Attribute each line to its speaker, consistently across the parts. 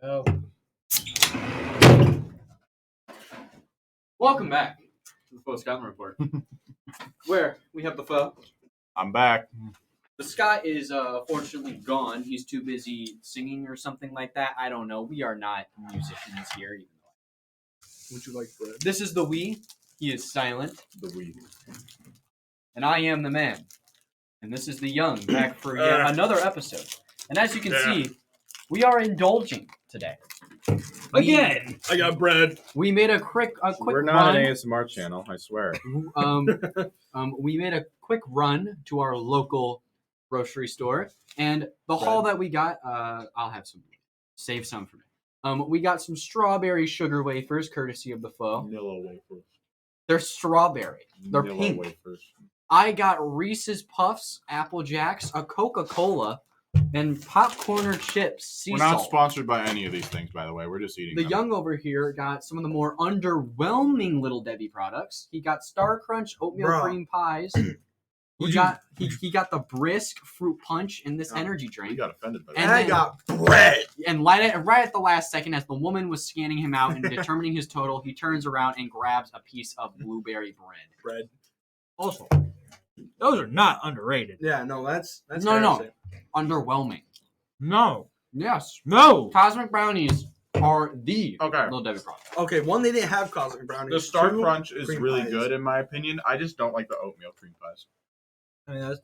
Speaker 1: Oh.
Speaker 2: Welcome back to the Foscottweman Report, where we have the foe.
Speaker 3: I'm back.
Speaker 2: The Scott is fortunately gone. He's too busy singing or something like that. I don't know. We are not musicians here. Even though
Speaker 1: Would you like bread?
Speaker 2: this is the we. He is silent.
Speaker 3: The weed.
Speaker 2: And I am the man. And this is the young, back for yet another episode. And as you can see, we are indulging today.
Speaker 1: Again! I got bread.
Speaker 2: We made a quick
Speaker 3: We're not
Speaker 2: run.
Speaker 3: an ASMR channel, I swear.
Speaker 2: We made a quick run to our local grocery store, and the haul that we got, I'll have some. Save some for me. We got some strawberry sugar wafers, courtesy of the foe.
Speaker 3: Vanilla wafers.
Speaker 2: They're strawberry. They're
Speaker 3: Vanilla
Speaker 2: pink.
Speaker 3: wafers.
Speaker 2: I got Reese's Puffs, Apple Jacks, a Coca-Cola, and popcorn chips. Sea
Speaker 3: We're not
Speaker 2: salt.
Speaker 3: sponsored by any of these things, by the way. We're just eating
Speaker 2: The
Speaker 3: them.
Speaker 2: young over here got some of the more underwhelming Little Debbie products. He got Star Crunch oatmeal cream pies. He got the brisk fruit punch and this energy
Speaker 3: We
Speaker 2: drink.
Speaker 3: got offended by
Speaker 2: And
Speaker 3: that.
Speaker 1: I got bread.
Speaker 2: And right at the last second, as the woman was scanning him out and determining his total, he turns around and grabs a piece of blueberry bread.
Speaker 1: Bread.
Speaker 4: Also, those are not underrated.
Speaker 1: Yeah, no, that's
Speaker 2: No. Underwhelming.
Speaker 4: No.
Speaker 2: Yes.
Speaker 4: No.
Speaker 2: Cosmic brownies are the
Speaker 3: Okay.
Speaker 2: Little Debbie product.
Speaker 1: Okay, one, they didn't have cosmic brownies.
Speaker 3: The Star
Speaker 1: Two,
Speaker 3: Crunch is
Speaker 1: cream
Speaker 3: really
Speaker 1: pies.
Speaker 3: good, in my opinion. I just don't like the oatmeal cream pies.
Speaker 4: I mean, that's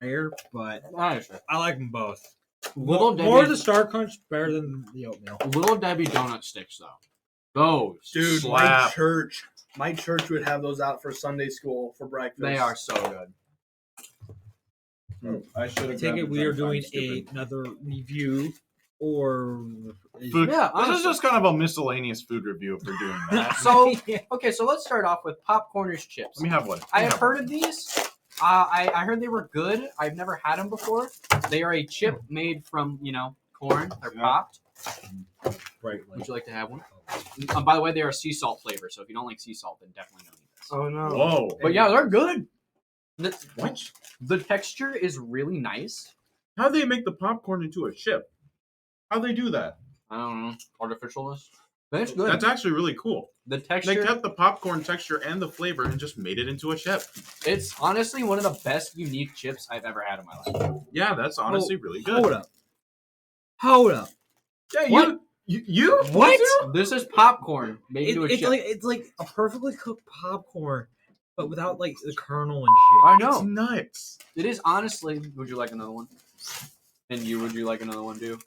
Speaker 4: fair, but
Speaker 2: Honestly.
Speaker 4: I like them both.
Speaker 2: Little
Speaker 4: More
Speaker 2: Debbie,
Speaker 4: the Star Crunch, better than the oatmeal.
Speaker 2: Little Debbie donut sticks though. Those
Speaker 1: Dude,
Speaker 3: Slap.
Speaker 1: my church would have those out for Sunday school for breakfast.
Speaker 2: they are so good.
Speaker 3: I should
Speaker 4: I
Speaker 3: have.
Speaker 4: take it we are doing another review, or
Speaker 3: Food.
Speaker 2: Yeah,
Speaker 3: This is
Speaker 2: honestly.
Speaker 3: just kind of a miscellaneous food review if we're doing that.
Speaker 2: So okay, so let's start off with Popcorners chips.
Speaker 3: Let me have one.
Speaker 2: I have heard of these. I heard they were good. I've never had them before. They are a chip made from corn. They're
Speaker 3: Yeah.
Speaker 2: popped.
Speaker 4: right.
Speaker 2: Would you like to have one? By the way, they are sea salt flavor. So if you don't like sea salt, then definitely don't eat this.
Speaker 1: Oh no.
Speaker 3: Whoa.
Speaker 2: But yeah, they're good.
Speaker 3: What?
Speaker 2: The texture is really nice.
Speaker 3: How do they make the popcorn into a chip? How do they do that?
Speaker 2: I don't know, artificialness. But it's good.
Speaker 3: That's actually really cool.
Speaker 2: The
Speaker 3: They
Speaker 2: texture.
Speaker 3: kept the popcorn texture and the flavor and just made it into a chip.
Speaker 2: It's honestly one of the best unique chips I've ever had in my life.
Speaker 3: Yeah, that's honestly really good.
Speaker 4: Hold up.
Speaker 3: Yeah,
Speaker 4: What?
Speaker 3: you
Speaker 4: What?
Speaker 2: This is popcorn made into a
Speaker 4: It's
Speaker 2: chip.
Speaker 4: like a perfectly cooked popcorn, but without like the kernel and shit.
Speaker 2: I
Speaker 3: It's
Speaker 2: know.
Speaker 3: nuts.
Speaker 2: It is honestly. Would you like another one? And would you like another one too?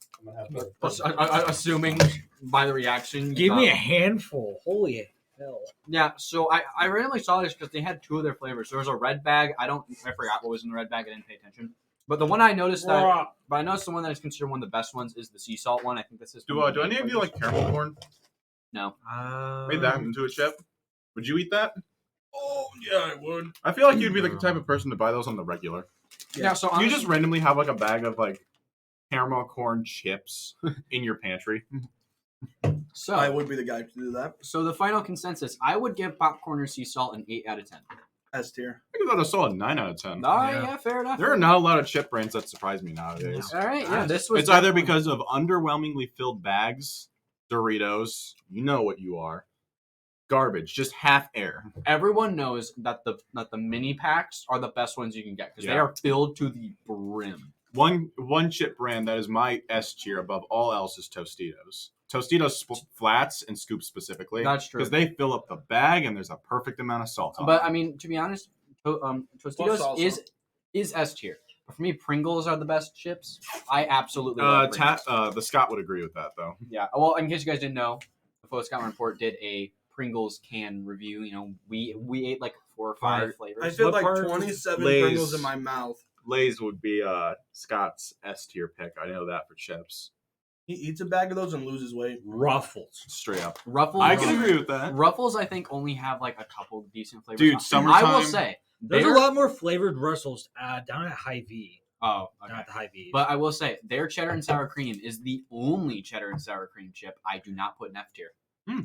Speaker 2: Assuming by the reaction.
Speaker 4: Give me a handful. Holy hell.
Speaker 2: Yeah, so I randomly saw this because they had two of their flavors. There was a red bag. I forgot what was in the red bag. I didn't pay attention. But the one I noticed the one that is considered one of the best ones is the sea salt one. I think this is.
Speaker 3: Do any of you like caramel corn?
Speaker 2: No.
Speaker 3: Made that into a chip? Would you eat that?
Speaker 1: Oh yeah, I would.
Speaker 3: I feel like you'd be like the type of person to buy those on the regular.
Speaker 2: Yeah. So
Speaker 3: You
Speaker 2: honestly,
Speaker 3: just randomly have like a bag of like caramel corn chips in your pantry.
Speaker 2: so
Speaker 1: I would be the guy to do that.
Speaker 2: So the final consensus, I would give Popcorn or Sea Salt an 8 out of 10.
Speaker 1: S tier.
Speaker 3: I give that a solid 9 out of 10.
Speaker 2: All right, yeah, fair enough.
Speaker 3: There are not a lot of chip brands that surprise me nowadays.
Speaker 2: All right, yeah, this was.
Speaker 3: It's either
Speaker 2: definitely-
Speaker 3: because of underwhelmingly filled bags, Doritos, you know what you are, garbage, just half air.
Speaker 2: everyone knows that the mini packs are the best ones you can get because they
Speaker 3: Yeah.
Speaker 2: are filled to the brim.
Speaker 3: One chip brand that is my S tier above all else is Tostitos. Tostitos flats and scoops specifically.
Speaker 2: That's true.
Speaker 3: Because they fill up the bag and there's a perfect amount of salt on
Speaker 2: But
Speaker 3: it.
Speaker 2: I mean, to be honest, Tostitos
Speaker 1: salsa?
Speaker 2: is S tier. But for me, Pringles are the best chips. I absolutely love Pringles.
Speaker 3: The Scott would agree with that though.
Speaker 2: Yeah. Well, in case you guys didn't know, the Foscottweman Report did a Pringles can review. You know, we ate like 4 or 5 flavors.
Speaker 1: I feel
Speaker 4: What
Speaker 1: like
Speaker 4: part?
Speaker 1: 27
Speaker 3: Lay's.
Speaker 1: Pringles in my mouth.
Speaker 3: Lay's would be Scott's S tier pick. I know that for chips.
Speaker 1: He eats a bag of those and loses weight.
Speaker 4: Ruffles.
Speaker 3: Straight up.
Speaker 2: Ruffles.
Speaker 3: I can agree with that.
Speaker 2: Ruffles, I think, only have like a couple decent flavors.
Speaker 3: Dude,
Speaker 2: I will
Speaker 3: summertime-
Speaker 2: say
Speaker 4: There's a lot more flavored Ruffles down at Hy-Vee.
Speaker 2: Oh,
Speaker 4: Down
Speaker 2: okay.
Speaker 4: at the Hy-Vee.
Speaker 2: But I will say their cheddar and sour cream is the only cheddar and sour cream chip I do not put in F tier.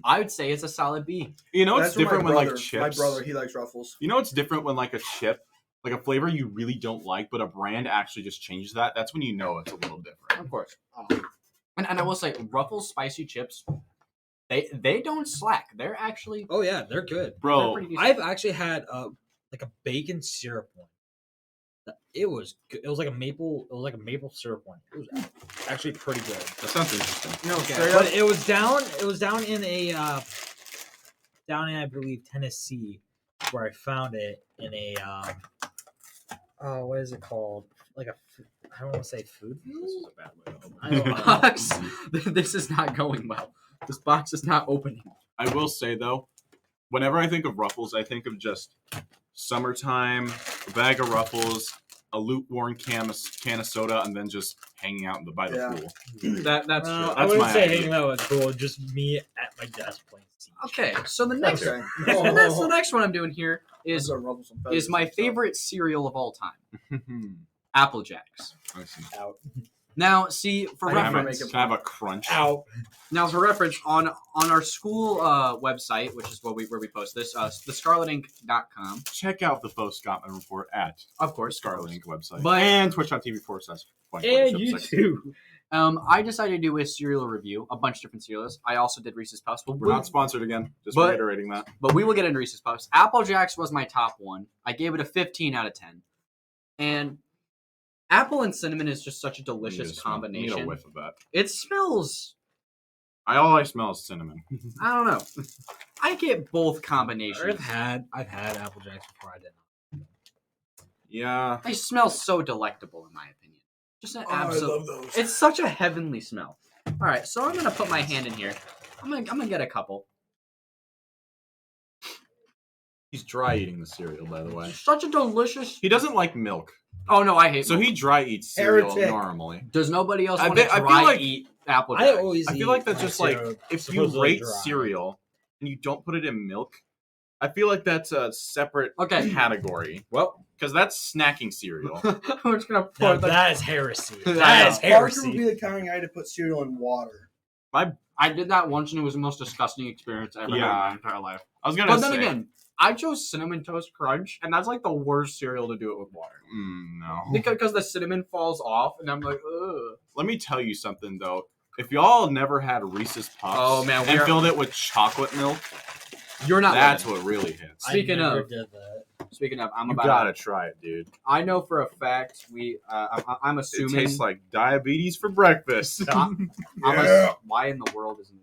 Speaker 2: I would say it's a solid B.
Speaker 3: You know, it's
Speaker 1: That's for my
Speaker 3: different when
Speaker 1: brother.
Speaker 3: like chips.
Speaker 1: My brother, he likes Ruffles.
Speaker 3: You know, it's different when like a chip, like a flavor you really don't like, but a brand actually just changes that. That's when you know it's a little different.
Speaker 2: Of course. And I will say, Ruffles spicy chips, they don't slack. They're actually
Speaker 4: Oh yeah, they're good.
Speaker 2: they're
Speaker 3: Bro,
Speaker 2: pretty decent.
Speaker 4: I've actually had like a bacon syrup one. It was good. It was like a maple. It was like a maple syrup one. It was actually pretty good.
Speaker 3: that sounds interesting.
Speaker 1: No,
Speaker 2: Okay.
Speaker 1: straight up.
Speaker 4: But it was down. It was down in I believe Tennessee, where I found it in a what is it called? Like I don't want to say food.
Speaker 3: This is a bad way to open.
Speaker 4: I don't know.
Speaker 2: Box. This is not going well. This box is not opening.
Speaker 3: I will say though, whenever I think of Ruffles, I think of just summertime, a bag of Ruffles, a lukewarm can of soda, and then just hanging out by the
Speaker 1: Yeah.
Speaker 3: pool.
Speaker 2: That's
Speaker 4: I
Speaker 2: true.
Speaker 3: That's
Speaker 4: wouldn't
Speaker 3: my
Speaker 4: say
Speaker 3: idea.
Speaker 4: hanging out with cool. Just me at my desk playing. Siege.
Speaker 2: Okay, so the next
Speaker 1: Okay.
Speaker 2: that's the next one I'm doing here is
Speaker 1: Those are Ruffles and Feathers
Speaker 2: is my
Speaker 1: and stuff.
Speaker 2: favorite cereal of all time, Apple Jacks.
Speaker 3: I see.
Speaker 4: Out.
Speaker 2: Now, see for
Speaker 1: I
Speaker 3: Can I
Speaker 1: remember
Speaker 3: have
Speaker 2: reference.
Speaker 3: a-
Speaker 1: making-
Speaker 3: can I have a crunch?
Speaker 4: Out.
Speaker 2: Now, for reference, on our school website, which is where we post this, thescarletink.com,
Speaker 3: Check out the Foscottweman Report at
Speaker 2: of course,
Speaker 3: Scarlet Link website.
Speaker 2: But-
Speaker 3: and twitch.tv/.
Speaker 4: And you too.
Speaker 2: I decided to do a cereal review, a bunch of different cereals. I also did Reese's Puffs.
Speaker 3: We're not sponsored again. Just
Speaker 2: But-
Speaker 3: reiterating that.
Speaker 2: But we will get into Reese's Puffs. Apple Jacks was my top one. I gave it a 15 out of 10. And apple and cinnamon is just such a delicious
Speaker 3: Need a Need a
Speaker 2: combination.
Speaker 3: whiff of that.
Speaker 2: It smells,
Speaker 3: All I smell is cinnamon.
Speaker 2: I don't know. I get both combinations.
Speaker 4: I've had Apple Jacks before. I didn't.
Speaker 3: Yeah.
Speaker 2: They smell so delectable, in my opinion. Just an
Speaker 1: Oh, I
Speaker 2: absolute.
Speaker 1: love those.
Speaker 2: It's such a heavenly smell. All right, so I'm gonna put my hand in here. I'm gonna get a couple.
Speaker 3: He's dry eating the cereal, by the way.
Speaker 2: Such a delicious.
Speaker 3: He doesn't like milk,
Speaker 2: Oh no, I hate.
Speaker 3: so
Speaker 2: milk.
Speaker 3: he dry eats cereal
Speaker 1: Heretic.
Speaker 3: normally.
Speaker 2: Does nobody else
Speaker 3: I
Speaker 2: want to
Speaker 3: bet- I feel
Speaker 2: dry
Speaker 3: like-
Speaker 2: eat apple
Speaker 4: I
Speaker 2: jacks?
Speaker 4: always.
Speaker 3: I feel
Speaker 4: eat
Speaker 3: like that's
Speaker 4: my
Speaker 3: just like
Speaker 4: cereal
Speaker 3: if you
Speaker 4: supposedly
Speaker 3: rate
Speaker 4: dry.
Speaker 3: cereal and you don't put it in milk, I feel like that's a separate
Speaker 2: Okay.
Speaker 3: category
Speaker 2: Well,
Speaker 3: because that's snacking cereal.
Speaker 2: we're just gonna
Speaker 4: Now
Speaker 2: pour the.
Speaker 4: that is heresy.
Speaker 2: I
Speaker 4: That is
Speaker 2: know.
Speaker 1: Parker would
Speaker 4: heresy.
Speaker 1: be the kind of guy to put cereal in water.
Speaker 2: I did that once, and it was the most disgusting experience I ever had in
Speaker 3: Yeah.
Speaker 2: my entire life.
Speaker 3: I was gonna
Speaker 2: But
Speaker 3: say,
Speaker 2: then again, I chose cinnamon toast crunch, and that's like the worst cereal to do it with water
Speaker 3: no.
Speaker 2: because the cinnamon falls off, and I'm like, ugh.
Speaker 3: Let me tell you something though. If y'all never had Reese's Puffs
Speaker 2: Oh, man, we
Speaker 3: and
Speaker 2: are-
Speaker 3: filled it with chocolate milk,
Speaker 2: You're not.
Speaker 3: that's
Speaker 2: living.
Speaker 3: what really hits.
Speaker 2: Speaking
Speaker 4: I never
Speaker 2: of-
Speaker 4: did that.
Speaker 2: Speaking of, I'm
Speaker 3: You
Speaker 2: about.
Speaker 3: gotta try it, dude.
Speaker 2: I know for a fact I'm
Speaker 3: It
Speaker 2: assuming.
Speaker 3: tastes like diabetes for breakfast.
Speaker 2: Why in the world isn't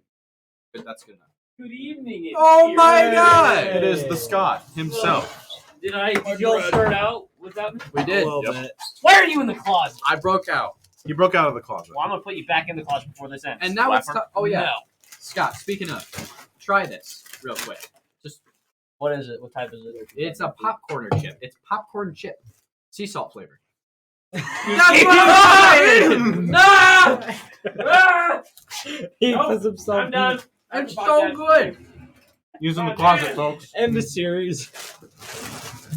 Speaker 2: it? That's good enough.
Speaker 5: Good evening.
Speaker 2: Oh my God!
Speaker 3: It is the Scott himself.
Speaker 5: Did you all start out without me?
Speaker 2: We did.
Speaker 4: A little
Speaker 3: Yep.
Speaker 4: bit.
Speaker 5: Why are you in the closet?
Speaker 2: I broke out,
Speaker 3: He broke out of the closet.
Speaker 5: Well, I'm gonna put you back in the closet before this ends.
Speaker 2: and now it's.
Speaker 3: Flapper?
Speaker 2: Oh yeah,
Speaker 5: No.
Speaker 2: Scott. Speaking of, try this real quick. Just
Speaker 5: What is it? What type is it?
Speaker 2: it's a popcorner chip. It's popcorn chip, sea salt flavor.
Speaker 5: That's
Speaker 2: what I'm
Speaker 5: Ah! Ah!
Speaker 4: He
Speaker 5: Nope,
Speaker 4: puts himself.
Speaker 5: I'm done.
Speaker 2: It's so good.
Speaker 3: He's in the closet, folks.
Speaker 4: End the series.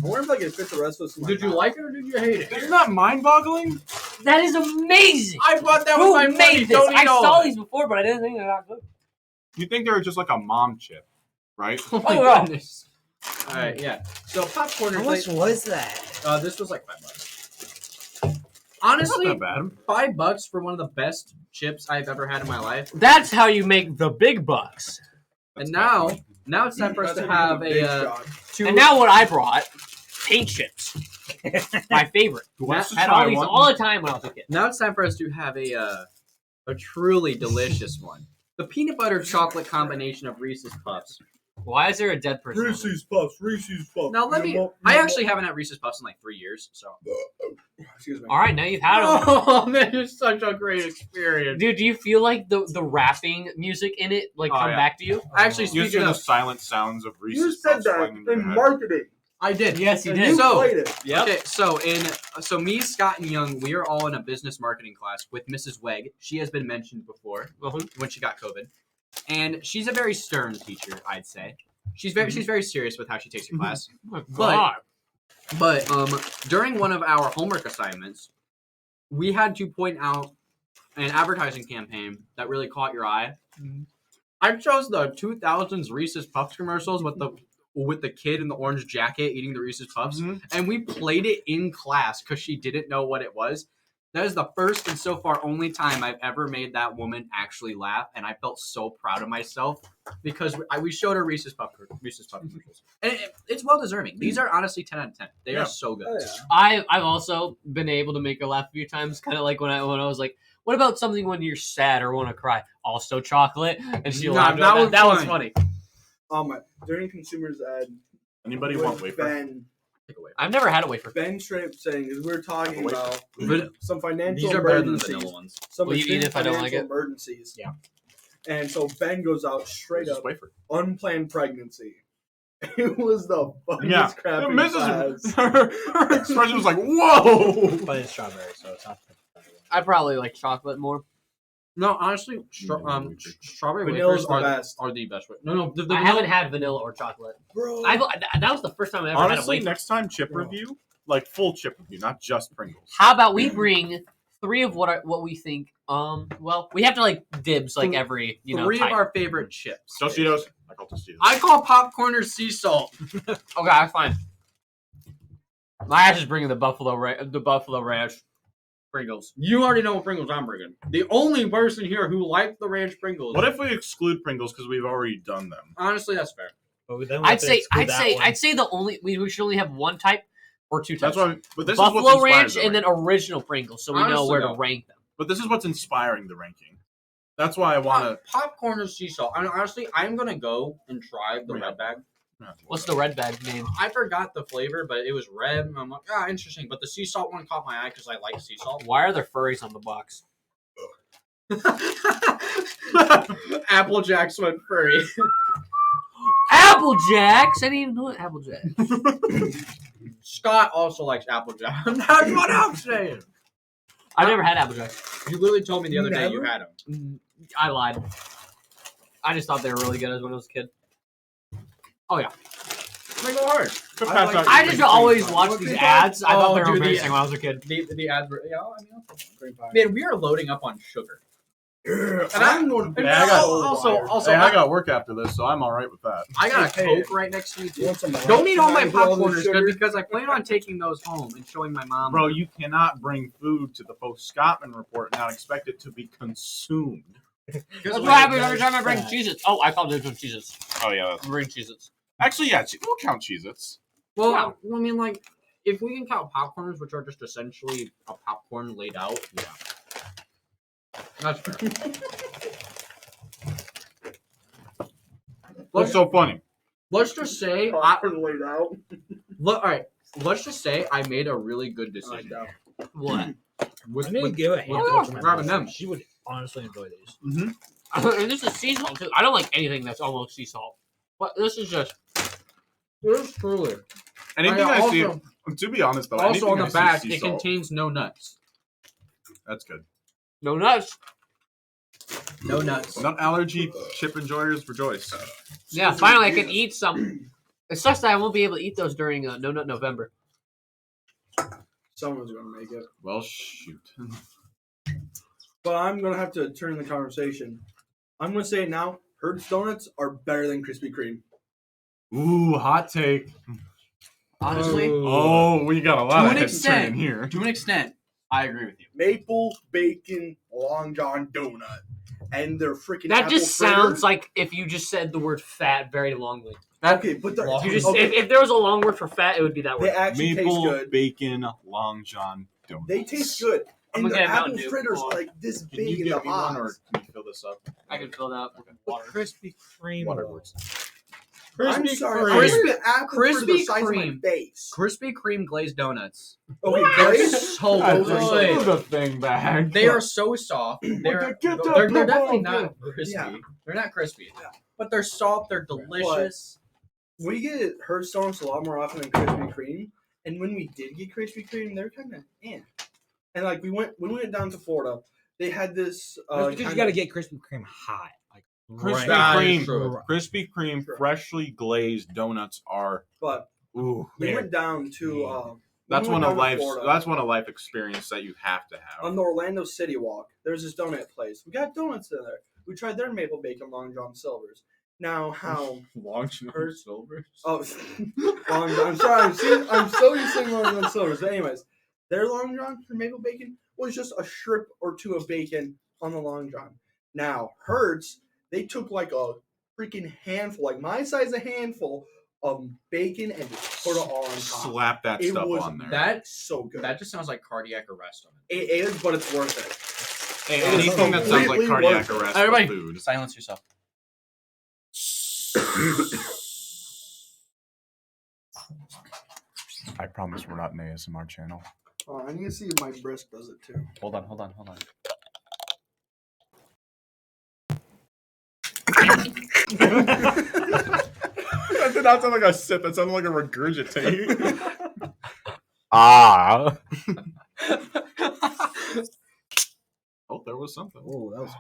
Speaker 1: I wonder if I could fit the rest of this in my
Speaker 2: Did you
Speaker 1: mouth.
Speaker 2: like it or did you hate it?
Speaker 3: Isn't that mind-boggling?
Speaker 5: That is amazing.
Speaker 2: I bought that with
Speaker 5: Who
Speaker 2: my
Speaker 5: made
Speaker 2: money.
Speaker 5: this?
Speaker 2: Don't
Speaker 5: I
Speaker 2: eat all
Speaker 5: saw
Speaker 2: of it.
Speaker 5: these before, but I didn't think they were that good.
Speaker 3: You think they were just like a mom chip, right?
Speaker 2: Oh my
Speaker 5: Oh, wow.
Speaker 2: goodness. All right, yeah. So popcorn.
Speaker 4: How much was that?
Speaker 2: This was like $5.
Speaker 3: That's
Speaker 2: Honestly,
Speaker 3: not bad.
Speaker 2: $5 for one of the best chips I've ever had in my life.
Speaker 5: That's how you make the big bucks.
Speaker 3: That's
Speaker 2: And now,
Speaker 3: fascinating.
Speaker 2: now it's time for us
Speaker 1: That's
Speaker 2: to
Speaker 1: how you
Speaker 2: have
Speaker 1: do big
Speaker 2: a
Speaker 1: shot.
Speaker 2: two.
Speaker 5: And now what I brought, paint chips. My favorite.
Speaker 3: Who wants to
Speaker 5: Had
Speaker 3: try
Speaker 5: all these
Speaker 3: one?
Speaker 5: all the time when I was a kid.
Speaker 2: Now it's time for us to have a truly delicious one. The peanut butter chocolate combination of Reese's Puffs.
Speaker 5: Why is there a dead person? on it?
Speaker 1: Reese's Puffs, Reese's Puffs.
Speaker 2: Now let me. I actually haven't had Reese's Puffs in like 3 years. So.
Speaker 1: Excuse me.
Speaker 5: All right, now you've had them.
Speaker 2: Oh man, it's such a great experience.
Speaker 5: Dude, do you feel like the rapping music in it like
Speaker 3: Oh,
Speaker 5: come
Speaker 3: yeah.
Speaker 5: back to you?
Speaker 2: Actually,
Speaker 3: You just
Speaker 2: speaking
Speaker 3: hear the
Speaker 2: of,
Speaker 3: silent sounds of Reese's
Speaker 1: You said
Speaker 3: Puffs
Speaker 1: that
Speaker 3: playing in your
Speaker 1: in
Speaker 3: head.
Speaker 1: marketing.
Speaker 2: I did.
Speaker 5: Yes, you
Speaker 1: And
Speaker 5: did.
Speaker 1: you
Speaker 2: So-
Speaker 1: played it.
Speaker 5: Yep.
Speaker 2: Okay, so me, Scott, and Young, we are all in a business marketing class with Mrs. Weg. She has been mentioned before when she got COVID, and she's a very stern teacher, I'd say. She's very serious with how she takes her class.
Speaker 5: Oh my God.
Speaker 2: But during one of our homework assignments, we had to point out an advertising campaign that really caught your eye. I chose the 2000s Reese's Puffs commercials with the kid in the orange jacket eating the Reese's Puffs, and we played it in class because she didn't know what it was. That is the first and so far only time I've ever made that woman actually laugh, and I felt so proud of myself because we showed her Reese's Puff commercials, and it's well deserving. These are honestly 10 out of 10. They are so good.
Speaker 1: Oh, yeah.
Speaker 5: I've also been able to make her laugh a few times, kind of like when I was like, "What about something when you're sad or want to cry?" Also chocolate, and she
Speaker 2: Nah,
Speaker 5: laughed.
Speaker 2: that was
Speaker 5: funny.
Speaker 1: During consumers ad,
Speaker 3: Anybody
Speaker 1: with
Speaker 3: want wafer?
Speaker 5: I've never had a wafer.
Speaker 1: Ben straight up saying is we're talking
Speaker 3: Wafer.
Speaker 1: about
Speaker 2: But
Speaker 1: some financial
Speaker 2: these are better than the
Speaker 1: emergencies.
Speaker 2: vanilla ones.
Speaker 1: Some
Speaker 5: Will you eat
Speaker 1: extreme
Speaker 5: it if I don't like
Speaker 1: financial
Speaker 5: it?
Speaker 1: emergencies.
Speaker 2: Yeah.
Speaker 1: And so Ben goes out straight
Speaker 3: Just
Speaker 1: up
Speaker 3: wafer.
Speaker 1: unplanned pregnancy. It was the funniest
Speaker 3: Yeah.
Speaker 1: crap in
Speaker 3: Mrs.
Speaker 1: class.
Speaker 3: Her expression was like, "Whoa!"
Speaker 4: But it's strawberry, so it's not.
Speaker 5: I probably like chocolate more.
Speaker 2: No, honestly, strawberry
Speaker 1: Vanilla's
Speaker 2: wafers
Speaker 1: the best.
Speaker 2: are the best. No, the
Speaker 5: I
Speaker 2: vanilla-
Speaker 5: haven't had vanilla or chocolate.
Speaker 1: Bro.
Speaker 5: That was the first time I ever had a
Speaker 3: Honestly,
Speaker 5: wafer.
Speaker 3: next time chip review, like full chip review, not just Pringles.
Speaker 5: How about we bring 3 of what we think? Well, we have to like dibs like every
Speaker 2: three
Speaker 5: type.
Speaker 2: of our favorite chips.
Speaker 3: Tostitos. I call Tostitos.
Speaker 2: I call popcorn or sea salt.
Speaker 5: Okay, fine. My ass is bringing the buffalo ranch Pringles.
Speaker 2: You already know what Pringles I'm bringing. The only person here who liked the ranch Pringles.
Speaker 3: What if we exclude Pringles because we've already done them?
Speaker 2: Honestly, that's fair.
Speaker 4: But then we have to exclude that one.
Speaker 5: I'd say we should only have one type or 2 types.
Speaker 3: That's why. But this is
Speaker 5: Buffalo
Speaker 3: what's inspiring
Speaker 5: ranch
Speaker 3: the
Speaker 5: and then
Speaker 3: ranking.
Speaker 5: original Pringles, so we know
Speaker 2: Honestly,
Speaker 5: where
Speaker 2: though.
Speaker 5: to rank them.
Speaker 3: But this is what's inspiring the ranking. That's why I want to.
Speaker 2: Popcorn or sea salt. I mean, honestly, I'm gonna go and try the red bag.
Speaker 5: What's the red bag name?
Speaker 2: I forgot the flavor, but it was red. And I'm like, interesting. But the sea salt one caught my eye because I like sea salt.
Speaker 5: Why are there furries on the box?
Speaker 2: Apple Jacks went furry.
Speaker 5: Apple Jacks. I didn't even know what Apple Jacks.
Speaker 2: Scott also likes Apple Jacks. That's what I'm saying.
Speaker 5: I've never had Apple Jacks.
Speaker 2: You literally told me the other day you
Speaker 1: Never?
Speaker 2: had them.
Speaker 5: I lied. I just thought they were really good as when I was a kid. Oh yeah.
Speaker 2: They go hard.
Speaker 5: I just always watched these ads. I thought they were
Speaker 2: dude,
Speaker 5: amazing
Speaker 2: the-
Speaker 5: when I was a kid.
Speaker 2: The ads were, I mean, man, we are loading up on sugar.
Speaker 1: And
Speaker 2: I'm
Speaker 1: going
Speaker 2: and
Speaker 3: I got-
Speaker 2: also,
Speaker 3: Hey, I got work after this, so I'm all right with that.
Speaker 2: I got a
Speaker 1: Hey.
Speaker 2: Coke right next to me too.
Speaker 1: Want some
Speaker 2: Don't eat all my
Speaker 1: with all the
Speaker 2: popcorn,
Speaker 1: sugar?
Speaker 2: because I plan on taking those home and showing my mom.
Speaker 3: Bro, you cannot bring food to the Foscottweman Report and not expect it to be consumed.
Speaker 2: Because
Speaker 5: That's
Speaker 2: we-
Speaker 5: what happens every time I bring Cheez-Its. Oh, I thought those were Cheez-Its.
Speaker 3: Oh yeah.
Speaker 5: I bring Cheez-Its.
Speaker 3: Actually, yeah. We'll count Cheez-Its.
Speaker 2: Well,
Speaker 5: Yeah.
Speaker 2: I mean, like, if we can count popcorns, which are just essentially a popcorn laid out, yeah. That's fair.
Speaker 3: What's so funny?
Speaker 2: Let's just say,
Speaker 1: popcorn laid out.
Speaker 2: all right. Let's just say I made a really good
Speaker 1: I
Speaker 2: decision.
Speaker 1: know.
Speaker 5: What?
Speaker 2: With,
Speaker 4: I need to
Speaker 2: with,
Speaker 4: give a handful to my
Speaker 2: grabbing
Speaker 4: mom.
Speaker 2: them.
Speaker 4: She would honestly enjoy these.
Speaker 5: And this is sea salt too. I don't like anything that's almost sea salt. But this is just
Speaker 2: this truly.
Speaker 3: Anything I see. To be honest, though,
Speaker 2: Also
Speaker 3: anything
Speaker 2: on the
Speaker 3: I see
Speaker 2: back,
Speaker 3: sea
Speaker 2: it
Speaker 3: salt,
Speaker 2: contains no nuts.
Speaker 3: That's good.
Speaker 5: no nuts.
Speaker 2: No nuts.
Speaker 3: Nut allergy chip enjoyers rejoice.
Speaker 5: Yeah, finally I can eat some. It sucks that I won't be able to eat those during No Nut November.
Speaker 1: Someone's gonna make it.
Speaker 3: Well, shoot.
Speaker 1: But I'm gonna have to turn the conversation. I'm gonna say it now. Hertz donuts are better than Krispy Kreme.
Speaker 3: Ooh, hot take.
Speaker 5: Honestly,
Speaker 3: Oh, we got a lot
Speaker 2: To
Speaker 3: of
Speaker 2: an
Speaker 3: heads
Speaker 2: extent.
Speaker 3: turning here.
Speaker 2: To an extent, I agree with you.
Speaker 1: Maple bacon Long John donut, and they're freaking.
Speaker 5: that
Speaker 1: apple
Speaker 5: just
Speaker 1: fritter.
Speaker 5: sounds like if you just said the word fat very longly.
Speaker 1: Okay, but they're
Speaker 5: You just
Speaker 1: okay,
Speaker 5: if there was a long word for fat, it would be that
Speaker 1: they
Speaker 5: word.
Speaker 1: actually
Speaker 3: Maple
Speaker 1: taste good.
Speaker 3: bacon Long John donuts.
Speaker 1: They taste good,
Speaker 5: I'm
Speaker 1: and
Speaker 5: gonna
Speaker 1: the
Speaker 5: get a Mountain
Speaker 1: apple
Speaker 5: Dew.
Speaker 1: fritters
Speaker 5: Hold
Speaker 1: are
Speaker 5: on.
Speaker 1: like this
Speaker 3: Can
Speaker 1: big
Speaker 3: you
Speaker 1: in the
Speaker 3: get me one, or
Speaker 1: box.
Speaker 3: can you fill this up?
Speaker 5: I can fill that up with water.
Speaker 4: Krispy Kreme.
Speaker 3: Water
Speaker 4: though.
Speaker 3: works.
Speaker 1: I'm sorry,
Speaker 2: Kreme.
Speaker 1: I'm the apple fritter the
Speaker 2: Krispy
Speaker 1: size of my
Speaker 2: Kreme.
Speaker 1: face.
Speaker 2: Krispy Kreme glazed donuts.
Speaker 1: Okay,
Speaker 2: They're
Speaker 1: glazed?
Speaker 2: so
Speaker 1: Those are so
Speaker 2: good.
Speaker 1: good.
Speaker 3: the thing back.
Speaker 2: They are so soft. They're definitely not crispy.
Speaker 1: Yeah.
Speaker 2: They're not crispy. But they're soft. They're delicious.
Speaker 1: We get Hertz donuts a lot more often than Krispy Kreme, and when we did get Krispy Kreme, they're kind of And like when we went down to Florida, they had this.
Speaker 4: That's because you
Speaker 1: kinda-
Speaker 4: got to get Krispy Kreme hot. Like
Speaker 3: Krispy
Speaker 2: That is
Speaker 3: Kreme.
Speaker 2: true.
Speaker 3: Krispy Kreme
Speaker 1: True.
Speaker 3: freshly glazed donuts are.
Speaker 1: But
Speaker 3: Ooh,
Speaker 1: we
Speaker 3: man.
Speaker 1: went down to.
Speaker 3: That's
Speaker 1: when we
Speaker 3: one
Speaker 1: went
Speaker 3: of
Speaker 1: down to
Speaker 3: life's.
Speaker 1: Florida,
Speaker 3: That's one of life experience that you have to have.
Speaker 1: on the Orlando City Walk. There's this donut place. We got donuts in there. We tried their maple bacon Long John Silvers. Now how?
Speaker 3: Long John
Speaker 1: Hertz-
Speaker 3: Silver.
Speaker 1: Oh, Long John. I'm sorry. I'm so used to saying Long John Silvers. But anyways, their Long John for maple bacon was just a strip or two of bacon on the Long John. Now, Hertz, they took like a freaking handful, like my size of handful of bacon and just put it all on top.
Speaker 3: Slap that
Speaker 1: It
Speaker 3: stuff
Speaker 1: was
Speaker 3: on there.
Speaker 2: That's
Speaker 1: so good.
Speaker 2: That just sounds like cardiac arrest on it.
Speaker 1: It is, but it's worth it.
Speaker 3: Hey,
Speaker 1: It is
Speaker 3: anything that sounds like
Speaker 1: completely
Speaker 3: cardiac
Speaker 1: worth it.
Speaker 3: arrest
Speaker 2: Everybody-
Speaker 3: for food.
Speaker 2: Silence yourself.
Speaker 3: I promise we're not an ASMR channel.
Speaker 1: I need to see if my brisk does it too.
Speaker 2: Hold on.
Speaker 3: That did not sound like a sip. That sounded like a regurgitate. Ah. Oh, there was something.
Speaker 4: Oh, that was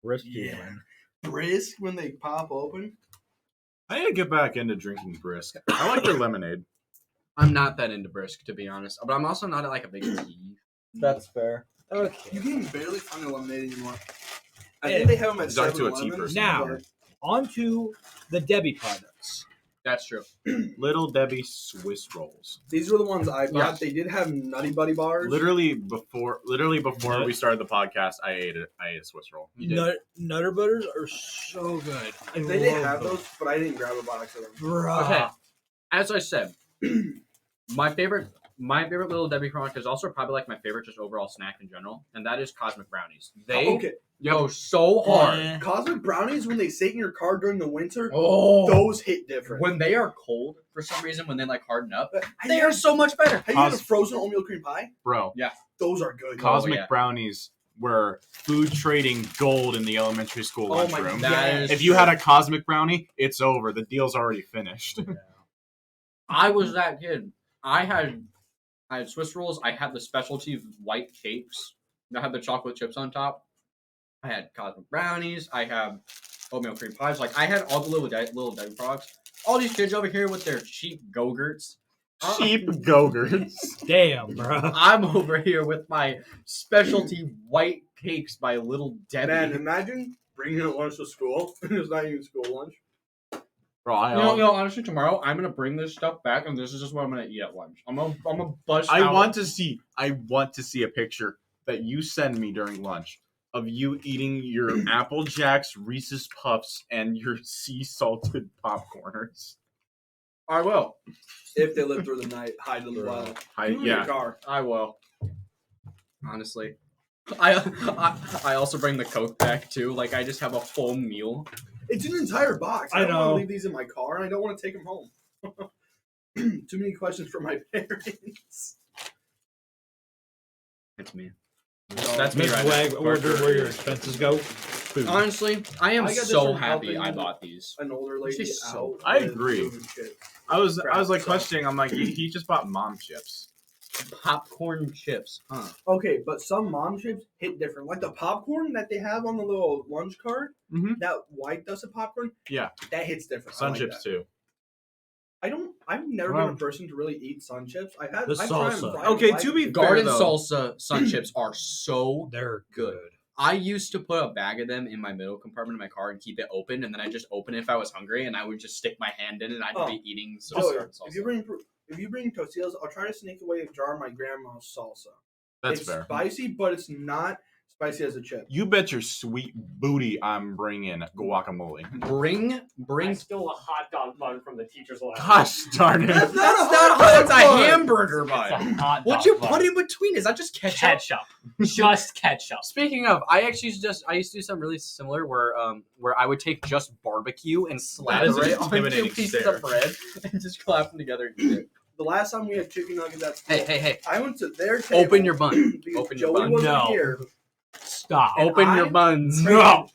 Speaker 4: crispy, man.
Speaker 1: Brisk when they pop open.
Speaker 3: I need to get back into drinking brisk. I like their lemonade.
Speaker 2: I'm not that into brisk, to be honest, but I'm also not like a big tea.
Speaker 4: That's fair. Okay.
Speaker 1: You can barely find the lemonade anymore. I
Speaker 4: Yeah.
Speaker 1: think they have them at
Speaker 3: Sorry to a
Speaker 1: 7-Eleven.
Speaker 3: tea person.
Speaker 4: Now, on to the Debbie products.
Speaker 2: That's true.
Speaker 3: Little Debbie Swiss rolls.
Speaker 1: These were the ones I bought.
Speaker 2: Yes.
Speaker 1: They did have Nutty Buddy bars.
Speaker 3: Literally before we started the podcast, I ate a Swiss roll.
Speaker 2: You did.
Speaker 4: Nutter Butters are so good. I
Speaker 1: They did
Speaker 4: love
Speaker 1: have
Speaker 4: them.
Speaker 1: those, but I didn't grab a box of them.
Speaker 4: Bruh.
Speaker 2: Okay. As I said, my favorite Little Debbie product is also probably like my favorite just overall snack in general, and that is Cosmic Brownies. They
Speaker 1: Okay.
Speaker 2: go so hard.
Speaker 4: Eh.
Speaker 1: Cosmic Brownies, when they sit in your car during the winter,
Speaker 2: Oh,
Speaker 1: those hit different.
Speaker 2: when they are cold for some reason, when they like harden up,
Speaker 1: Have
Speaker 2: they
Speaker 1: you
Speaker 2: are
Speaker 1: had-
Speaker 2: so much better.
Speaker 1: Have you had a frozen oatmeal cream pie?
Speaker 3: Bro,
Speaker 1: Those are good.
Speaker 3: Cosmic
Speaker 2: yeah.
Speaker 3: Brownies were food trading gold in the elementary school
Speaker 1: Oh my
Speaker 3: lunchroom.
Speaker 1: God.
Speaker 2: That is
Speaker 3: If you had a Cosmic Brownie, it's over. The deal's already finished.
Speaker 2: I was that kid. I had Swiss rolls. I had the specialty white cakes that had the chocolate chips on top. I had Cosmic Brownies. I have oatmeal cream pies. Like I had all the little Debbie products. All these kids over here with their cheap Go-Gurts.
Speaker 3: Cheap Go-Gurts.
Speaker 4: Damn, bro.
Speaker 2: I'm over here with my specialty white cakes by Little Debbie.
Speaker 1: Man, imagine bringing a lunch to school. It's not even school lunch.
Speaker 3: Bro, I
Speaker 2: honestly, tomorrow I'm gonna bring this stuff back, and this is just what I'm gonna eat at lunch. I'm gonna bust out.
Speaker 3: want to see a picture that you send me during lunch of you eating your Apple Jacks, Reese's Puffs, and your sea salted popcorners.
Speaker 2: I will.
Speaker 1: If they live through the night, hide them well. Keep them in your car.
Speaker 2: I will. Honestly, I also bring the Coke back too. Like I just have a full meal.
Speaker 1: It's an entire box.
Speaker 4: I
Speaker 1: I don't want
Speaker 4: know.
Speaker 1: to leave these in my car, and I don't want to take them home. Too many questions from my parents.
Speaker 2: It's me.
Speaker 1: That's
Speaker 2: me
Speaker 4: Miss
Speaker 2: right
Speaker 4: Wag,
Speaker 2: now.
Speaker 4: order where your expenses go. Food.
Speaker 2: Honestly, I am
Speaker 1: I got this
Speaker 2: so
Speaker 1: from
Speaker 2: happy
Speaker 1: helping
Speaker 2: I bought these.
Speaker 1: An older lady
Speaker 2: She's so-
Speaker 1: out.
Speaker 3: I
Speaker 1: with
Speaker 3: agree.
Speaker 1: food and shit.
Speaker 3: I was like
Speaker 1: So-
Speaker 3: questioning. I'm like, he just bought mom chips.
Speaker 2: Popcorn chips, huh?
Speaker 1: Okay, but some mom chips hit different. Like the popcorn that they have on the little lunch cart,
Speaker 3: Mhm.
Speaker 1: that white dusted popcorn,
Speaker 3: Yeah,
Speaker 1: that hits different. I
Speaker 3: Sun
Speaker 1: like
Speaker 3: chips
Speaker 1: that.
Speaker 3: too.
Speaker 1: I've never
Speaker 3: Well-
Speaker 1: been a person to really eat sun chips. I've
Speaker 4: The
Speaker 1: tried them
Speaker 4: salsa.
Speaker 1: fried.
Speaker 3: Okay,
Speaker 1: I
Speaker 3: to
Speaker 1: like
Speaker 3: be
Speaker 1: them.
Speaker 2: Garden
Speaker 3: fair, though.
Speaker 2: salsa sun chips are so
Speaker 4: They're
Speaker 2: good.
Speaker 4: good.
Speaker 2: I used to put a bag of them in my middle compartment of my car and keep it open, and then I just open it if I was hungry, and I would just stick my hand in it, and I'd
Speaker 1: Oh.
Speaker 2: be eating
Speaker 1: Joey,
Speaker 2: salsa.
Speaker 1: if you bring Tostitos, I'll try to sneak away a jar of my grandma's salsa.
Speaker 3: That's
Speaker 1: it's
Speaker 3: fair.
Speaker 1: spicy, but it's not spicy as a chip.
Speaker 3: You bet your sweet booty I'm bringing guacamole.
Speaker 2: Bring.
Speaker 5: I stole a hot dog bun from the teacher's lab.
Speaker 3: Gosh darn it.
Speaker 1: That's
Speaker 2: That's
Speaker 1: not
Speaker 2: not
Speaker 1: a hot
Speaker 2: That's a
Speaker 1: dog bun.
Speaker 2: hamburger
Speaker 5: It's a
Speaker 2: bun.
Speaker 5: hot
Speaker 2: What'd
Speaker 5: dog
Speaker 2: you
Speaker 5: bun.
Speaker 2: put in between? Is that just ketchup?
Speaker 5: Ketchup. Just ketchup.
Speaker 2: Speaking of, I used to do something really similar where I would take just barbecue and
Speaker 3: That
Speaker 2: slather
Speaker 3: is an
Speaker 2: it on two
Speaker 3: intimidating
Speaker 2: pieces
Speaker 3: stare.
Speaker 2: of bread and just clap them together and eat it.
Speaker 1: The last time we had chicken nuggets at school,
Speaker 2: Hey!
Speaker 1: I went to their table.
Speaker 2: Open your bun.
Speaker 1: because
Speaker 2: Open your
Speaker 1: Joey
Speaker 2: bun.
Speaker 1: wasn't
Speaker 5: No.
Speaker 1: here.
Speaker 5: Stop.
Speaker 1: And
Speaker 2: Open your
Speaker 1: I
Speaker 2: buns.
Speaker 5: No.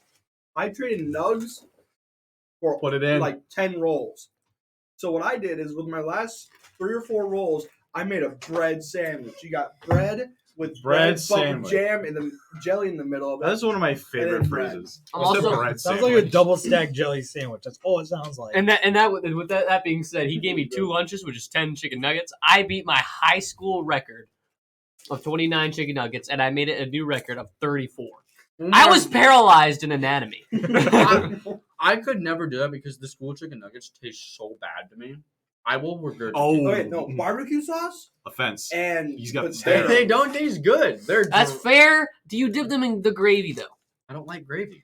Speaker 1: I traded nugs for
Speaker 2: Put it in.
Speaker 1: like 10 rolls. So what I did is with my last 3 or 4 rolls, I made a bread sandwich. You got bread with
Speaker 3: Bread
Speaker 1: but
Speaker 3: sandwich.
Speaker 1: with jam and the jelly in the middle of it.
Speaker 3: That's one of my
Speaker 1: And
Speaker 3: favorite
Speaker 1: then bread.
Speaker 3: phrases.
Speaker 5: I'm
Speaker 3: What's the
Speaker 5: also-
Speaker 3: bread
Speaker 4: Sounds like a
Speaker 3: sandwich?
Speaker 4: double stack jelly sandwich. That's all it sounds like.
Speaker 5: And with that being said, he gave me 2 lunches, which is 10 chicken nuggets. I beat my high school record of 29 chicken nuggets, and I made it a new record of 34. I was paralyzed in anatomy.
Speaker 2: I could never do that because the school chicken nuggets taste so bad to me. I will regurgitate.
Speaker 3: Oh,
Speaker 1: Okay, no, barbecue sauce
Speaker 3: offense.
Speaker 1: and
Speaker 3: He's got
Speaker 1: potato.
Speaker 4: They don't taste good. They're
Speaker 5: That's fair. Do you dip them in the gravy though?
Speaker 2: I don't like gravy.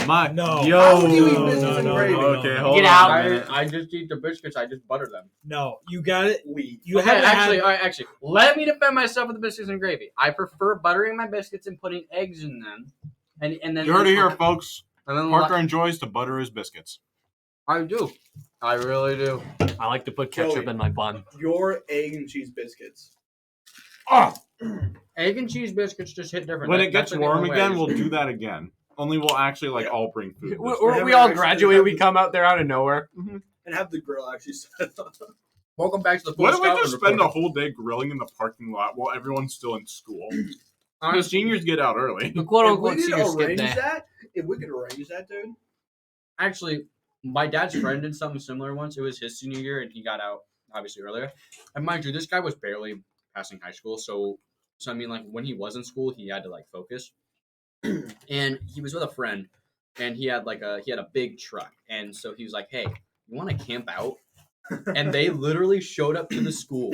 Speaker 4: No.
Speaker 3: Yo.
Speaker 1: How do you eat
Speaker 4: No,
Speaker 1: biscuits
Speaker 4: no,
Speaker 1: and
Speaker 4: no,
Speaker 1: gravy?
Speaker 4: no,
Speaker 3: Okay,
Speaker 4: no.
Speaker 3: hold
Speaker 5: Get
Speaker 3: on.
Speaker 5: out.
Speaker 3: a minute.
Speaker 2: I just eat the biscuits. I just butter them.
Speaker 4: No, you got it. You
Speaker 2: Okay,
Speaker 4: haven't
Speaker 2: actually,
Speaker 4: had-
Speaker 2: all right, actually, let me defend myself with the biscuits and gravy. I prefer buttering my biscuits and putting eggs in them, and then
Speaker 3: You heard it here, folks.
Speaker 2: And then
Speaker 3: Parker enjoys to butter his biscuits.
Speaker 2: I do. I really do.
Speaker 5: I like to put ketchup
Speaker 1: Joey.
Speaker 5: in my bun.
Speaker 1: Your egg and cheese biscuits.
Speaker 2: Oh, egg and cheese biscuits just hit different.
Speaker 3: When
Speaker 2: That-
Speaker 3: it gets
Speaker 2: that's like the
Speaker 3: warm
Speaker 2: only way
Speaker 3: again,
Speaker 2: I
Speaker 3: we'll
Speaker 2: use it.
Speaker 3: do that again. Only we'll actually all bring food. this time.
Speaker 5: We all graduate. We come out there out of nowhere.
Speaker 1: And have the grill actually set up.
Speaker 2: Welcome back to the
Speaker 3: Why don't we
Speaker 2: Foscottweman
Speaker 3: just spend a
Speaker 2: Report.
Speaker 3: whole day grilling in the parking lot while everyone's still in school? The
Speaker 2: Honestly,
Speaker 3: seniors get out early.
Speaker 5: The quote
Speaker 1: If we
Speaker 5: unquote
Speaker 1: could
Speaker 5: senior skip
Speaker 1: arrange
Speaker 5: day.
Speaker 1: that, if we could arrange that, dude.
Speaker 2: actually, my dad's friend did something similar once. It was his senior year, and he got out obviously earlier. And mind you, this guy was barely passing high school, so I mean, like when he was in school, he had to like focus. And he was with a friend, and he had a big truck, and so he was like, "Hey, you want to camp out?" And they literally showed up to the school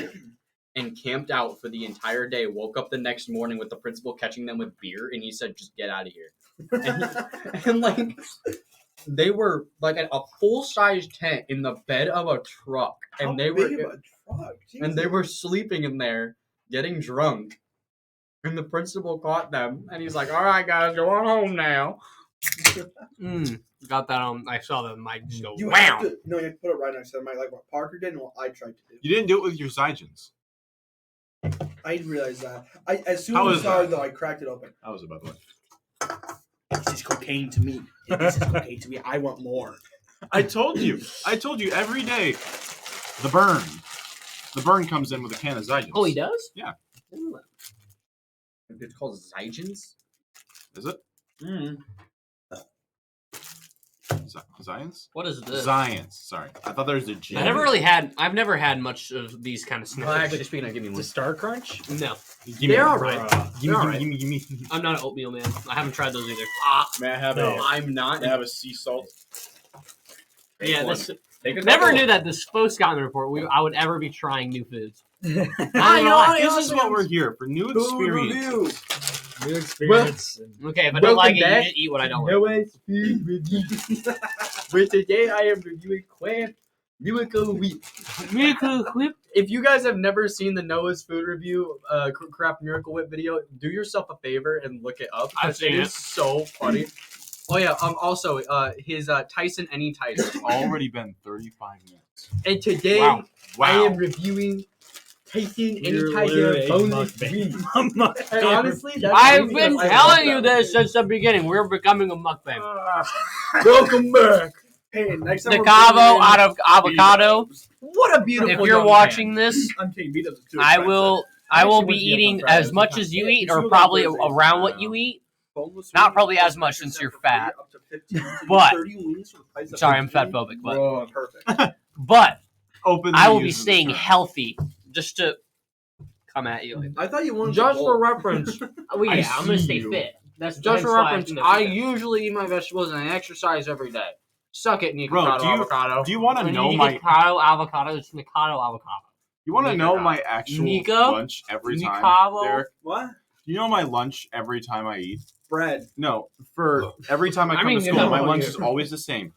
Speaker 2: and camped out for the entire day. Woke up the next morning with the principal catching them with beer, and he said, "Just get out of here." And like they were like a full size tent in the bed of a truck, and
Speaker 1: How
Speaker 2: they
Speaker 1: big
Speaker 2: were
Speaker 1: of a truck?
Speaker 2: and they
Speaker 1: Jesus.
Speaker 2: were sleeping in there, getting drunk. And the principal caught them, and he's like, "All right, guys, go on home now."
Speaker 5: Got that on. I saw the mic just go.
Speaker 1: You
Speaker 5: Wow.
Speaker 1: have to, no, you have to put it right next to the mic, like what Parker did and what I tried to do.
Speaker 3: You didn't do it with your Zygens.
Speaker 1: I didn't realize that. As soon
Speaker 3: How
Speaker 1: as I
Speaker 3: is
Speaker 1: saw
Speaker 3: that?
Speaker 1: it, though, I cracked it open.
Speaker 3: That was about the way.
Speaker 1: This is cocaine to me. This is cocaine to me. I want more.
Speaker 3: I told you every day. The burn. The burn comes in with a can of Zygens.
Speaker 5: Oh, he does?
Speaker 3: Yeah.
Speaker 5: Ooh.
Speaker 2: It's called Zygens.
Speaker 3: Is it? Zions?
Speaker 5: What is this?
Speaker 3: Zions. Sorry. I thought there was a G.
Speaker 5: I've never had much of these kind of
Speaker 2: Well,
Speaker 5: snacks.
Speaker 2: actually, speaking of, give me
Speaker 4: The
Speaker 2: one.
Speaker 4: Star Crunch.
Speaker 5: No,
Speaker 3: Give me
Speaker 2: They're
Speaker 3: one.
Speaker 2: all right.
Speaker 3: Give
Speaker 2: They're all
Speaker 3: me,
Speaker 2: right.
Speaker 3: give me, give me.
Speaker 5: I'm not an oatmeal man. I haven't tried those either.
Speaker 3: May I have
Speaker 4: No.
Speaker 2: I'm not.
Speaker 3: May I have a sea salt?
Speaker 5: Yeah,
Speaker 2: one.
Speaker 5: this.
Speaker 2: Take a
Speaker 5: Never
Speaker 2: couple.
Speaker 5: knew that this Foscottweman Report. I would ever be trying new foods.
Speaker 2: I know.
Speaker 3: This is what we're here for. New experience.
Speaker 4: New experience.
Speaker 5: Okay, if I don't like it,
Speaker 2: back.
Speaker 5: you just eat what I don't like.
Speaker 4: No way speak with you.
Speaker 2: But today I am reviewing Clam Miracle Whip. If you guys have never seen the Noah's food review, Craft Miracle Whip video, do yourself a favor and look it up.
Speaker 5: I've
Speaker 2: because
Speaker 5: seen
Speaker 2: it
Speaker 5: it.
Speaker 2: is so funny. Oh yeah. Also, his Tyson Any Tyson.
Speaker 3: Already been 35 minutes.
Speaker 2: And today
Speaker 5: Wow.
Speaker 2: I am
Speaker 3: Wow.
Speaker 2: reviewing Tyson Any
Speaker 4: You're
Speaker 2: Tyson
Speaker 4: literally a
Speaker 2: boneless
Speaker 4: mukbang.
Speaker 2: wings. And honestly, that's
Speaker 5: I've
Speaker 2: only
Speaker 5: been
Speaker 2: because I
Speaker 5: telling
Speaker 2: love
Speaker 5: you
Speaker 2: that.
Speaker 5: this since the beginning. We're becoming a mukbang.
Speaker 2: Welcome back.
Speaker 1: Hey, next time
Speaker 5: The
Speaker 1: we're
Speaker 5: cavo
Speaker 1: bringing in
Speaker 5: out of avocado.
Speaker 2: What a beautiful.
Speaker 5: If you're
Speaker 2: young
Speaker 5: watching
Speaker 2: man.
Speaker 5: this,
Speaker 1: I'm taking beat up too.
Speaker 5: I will
Speaker 2: Actually
Speaker 5: be
Speaker 2: went to the
Speaker 5: eating
Speaker 2: Friday
Speaker 5: as much as you eat, or probably around what you eat. Not probably as much since you're fat. But- Sorry, I'm fat phobic, but
Speaker 1: Perfect.
Speaker 5: but
Speaker 3: Open.
Speaker 5: I will be staying healthy just to come at you.
Speaker 1: I thought you wanted
Speaker 2: Just
Speaker 1: to
Speaker 2: for
Speaker 1: bowl.
Speaker 2: reference,
Speaker 5: Oh yeah,
Speaker 3: I
Speaker 5: I'm gonna
Speaker 3: see
Speaker 5: stay
Speaker 3: you.
Speaker 5: fit. That's
Speaker 2: just for
Speaker 5: why
Speaker 2: reference,
Speaker 5: I'm
Speaker 2: I
Speaker 5: fit.
Speaker 2: usually eat my vegetables and I exercise every day. Suck it, Nico.
Speaker 3: Bro,
Speaker 2: Avocado.
Speaker 3: do you want to
Speaker 5: When
Speaker 3: know
Speaker 5: you
Speaker 3: my?
Speaker 5: get Mikado avocado, it's Mikado avocado.
Speaker 3: You want to know
Speaker 2: Nico.
Speaker 3: my actual
Speaker 5: Nico?
Speaker 3: lunch every time?
Speaker 5: Nicavo?
Speaker 3: Derek?
Speaker 1: What?
Speaker 3: You know my lunch every time I eat?
Speaker 1: Bread.
Speaker 3: No, for every time I
Speaker 5: I
Speaker 3: come
Speaker 5: mean,
Speaker 3: to school, my
Speaker 5: no,
Speaker 3: lunch
Speaker 5: yeah.
Speaker 3: is always the same: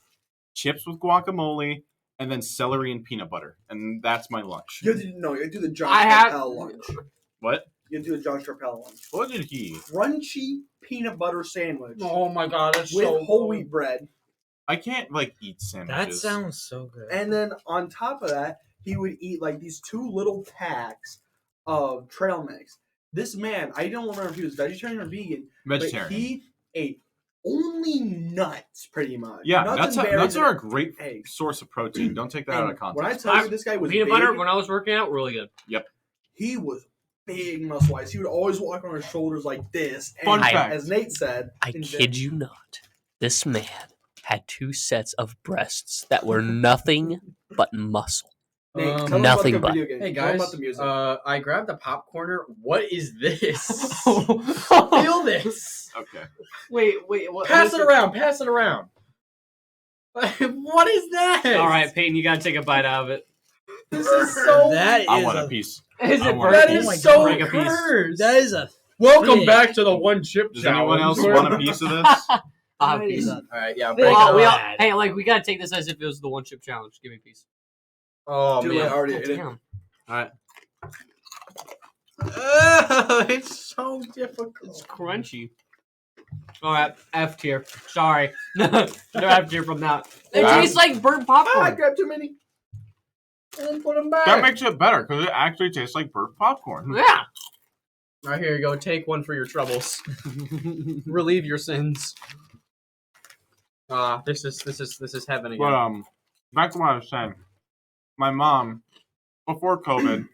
Speaker 3: chips with guacamole, and then celery and peanut butter, and that's my lunch.
Speaker 1: You have to, no, you have to do the Josh
Speaker 5: I have-
Speaker 1: Carpel lunch.
Speaker 3: What?
Speaker 1: You have to do the Josh Carpel lunch.
Speaker 3: What did he eat?
Speaker 1: Crunchy peanut butter sandwich
Speaker 2: Oh my god, that's
Speaker 1: with
Speaker 2: so
Speaker 1: whole wheat bread.
Speaker 3: I can't eat
Speaker 4: That
Speaker 3: sandwiches.
Speaker 4: sounds so good.
Speaker 1: And then on top of that, he would eat like these 2 little packs of trail mix. This man, I don't remember if he was vegetarian or vegan,
Speaker 3: vegetarian.
Speaker 1: but he ate only nuts, pretty much.
Speaker 3: Yeah,
Speaker 1: nuts and berries
Speaker 3: nuts
Speaker 1: and
Speaker 3: are a great
Speaker 1: eggs.
Speaker 3: source of protein. Don't take that out
Speaker 1: And
Speaker 3: of context.
Speaker 1: when I tell you this guy was
Speaker 5: Peanut
Speaker 1: big,
Speaker 5: butter when I was working out, really good.
Speaker 1: he was big muscle wise. He would always walk on his shoulders like this. And
Speaker 3: Fun fact.
Speaker 1: as Nate said,
Speaker 5: I
Speaker 1: in
Speaker 5: kid you not. This man had 2 sets of breasts that were nothing but muscle.
Speaker 1: Nate,
Speaker 2: Um,
Speaker 1: tell him
Speaker 5: nothing
Speaker 1: about the
Speaker 5: but-
Speaker 1: video game.
Speaker 2: Hey
Speaker 1: Tell him
Speaker 2: guys,
Speaker 1: about the music.
Speaker 2: I grabbed the popcorner. What is this? Feel this.
Speaker 3: Okay.
Speaker 5: Wait, what?
Speaker 2: Pass it around. Pass it around. What is that?
Speaker 5: All right, Peyton, you gotta take a bite out of it.
Speaker 1: This is so.
Speaker 4: That is
Speaker 3: I want a piece.
Speaker 5: Is
Speaker 3: I
Speaker 5: it
Speaker 3: want
Speaker 5: burnt?
Speaker 1: That
Speaker 3: Oh
Speaker 1: is
Speaker 3: my
Speaker 1: so
Speaker 5: Break a piece.
Speaker 1: cursed.
Speaker 4: that is a
Speaker 6: Welcome
Speaker 4: Big.
Speaker 6: back to the one chip
Speaker 3: Does
Speaker 6: challenge.
Speaker 3: anyone else want a piece of this?
Speaker 5: I'll have
Speaker 4: that
Speaker 5: a piece.
Speaker 4: is a
Speaker 6: All right, yeah.
Speaker 5: Well,
Speaker 6: Break
Speaker 5: we
Speaker 6: it
Speaker 5: all,
Speaker 6: up.
Speaker 5: hey, like we gotta take this as if it was the one chip challenge. Give me a piece.
Speaker 6: Oh
Speaker 1: Dude, I
Speaker 6: man,
Speaker 1: already
Speaker 5: God
Speaker 1: ate it.
Speaker 5: damn.
Speaker 6: it's so difficult.
Speaker 5: It's crunchy. All right, F tier. Sorry, no F tier from that. It
Speaker 3: Wow.
Speaker 5: tastes like burnt
Speaker 1: Ah, I
Speaker 5: popcorn.
Speaker 1: grabbed too many.
Speaker 6: And put them back.
Speaker 3: That makes it better because it actually tastes like burnt popcorn.
Speaker 5: Yeah.
Speaker 2: All right, here you go. Take one for your troubles. Relieve your sins. This is heaven again.
Speaker 3: But back to what I was saying. My mom, before COVID,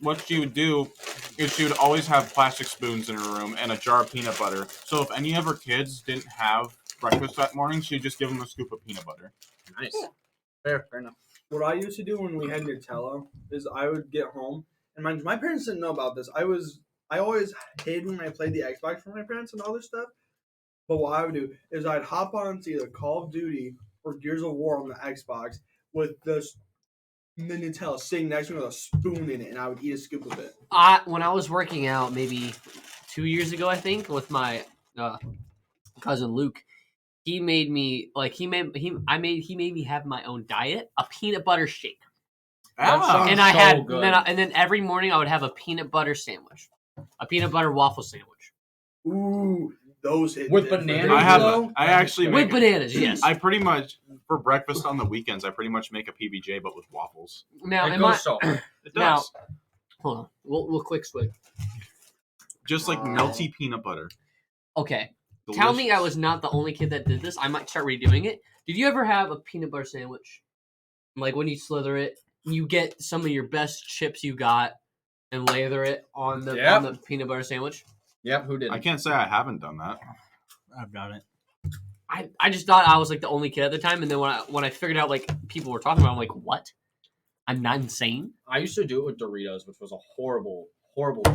Speaker 3: what she would do is she would always have plastic spoons in her room and a jar of peanut butter. So if any of her kids didn't have breakfast that morning, she'd just give them a scoop of peanut butter.
Speaker 2: Nice. Fair enough.
Speaker 1: What I used to do when we had Nutella is I would get home, and my parents didn't know about this. I always hid when I played the Xbox from my parents and all this stuff. But what I would do is I'd hop onto either Call of Duty or Gears of War on the Xbox with the Nutella sitting next to me with a spoon in it, and I would eat a scoop of it.
Speaker 5: When I was working out maybe 2 years ago, I think, with my cousin Luke, he made me he made me have my own diet, a peanut butter shake,
Speaker 3: Ah,
Speaker 5: and I
Speaker 6: so
Speaker 5: had
Speaker 6: good.
Speaker 5: and then every morning I would have a peanut butter sandwich, a peanut butter waffle sandwich
Speaker 1: Ooh, those hit
Speaker 6: With
Speaker 1: different.
Speaker 6: bananas?
Speaker 3: I actually
Speaker 5: with
Speaker 3: make
Speaker 5: bananas. Yes.
Speaker 3: I pretty much for breakfast on the weekends. I pretty much make a PBJ but with waffles.
Speaker 5: Now,
Speaker 6: It
Speaker 5: am I,
Speaker 6: goes so hard.
Speaker 3: It
Speaker 5: Now-
Speaker 3: does.
Speaker 5: hold on, we'll quick swig.
Speaker 3: Just like melty peanut butter.
Speaker 5: Okay. Tell me I
Speaker 3: Delicious.
Speaker 5: was not the only kid that did this. I might start redoing it. Did you ever have a peanut butter sandwich? Like when you slither it, you get some of your best chips you got and lather it on the
Speaker 6: Yep.
Speaker 5: peanut butter sandwich.
Speaker 6: Yep, who did?
Speaker 3: I can't say I haven't done that.
Speaker 4: I've done it.
Speaker 5: I just thought I was like the only kid at the time, and then when I figured out like people were talking about it, I'm like, what? I'm not insane.
Speaker 6: I used to do it with Doritos, which was a horrible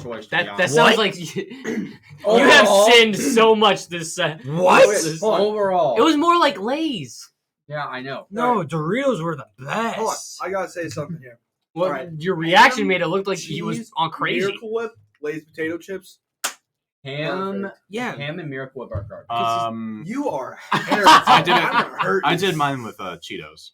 Speaker 6: choice. To be
Speaker 5: That
Speaker 6: honest.
Speaker 5: sounds like you
Speaker 6: Overall-
Speaker 5: have sinned so much this.
Speaker 4: What?
Speaker 5: this-
Speaker 1: Hold on.
Speaker 6: Overall,
Speaker 5: It was more like Lay's.
Speaker 6: Yeah, I know.
Speaker 4: No, Doritos were the best.
Speaker 1: Hold on, I gotta say something here.
Speaker 5: Well,
Speaker 1: Alright.
Speaker 5: your reaction
Speaker 1: Ham,
Speaker 5: made it look like he was
Speaker 1: cheese,
Speaker 5: on crazy.
Speaker 1: Miracle Whip, Lay's potato chips.
Speaker 6: Ham,
Speaker 4: Yeah.
Speaker 6: ham and Miracle Whip are garbage.
Speaker 1: You are.
Speaker 3: I did it.
Speaker 1: I'm gonna hurt
Speaker 3: I
Speaker 1: you.
Speaker 3: did mine with Cheetos.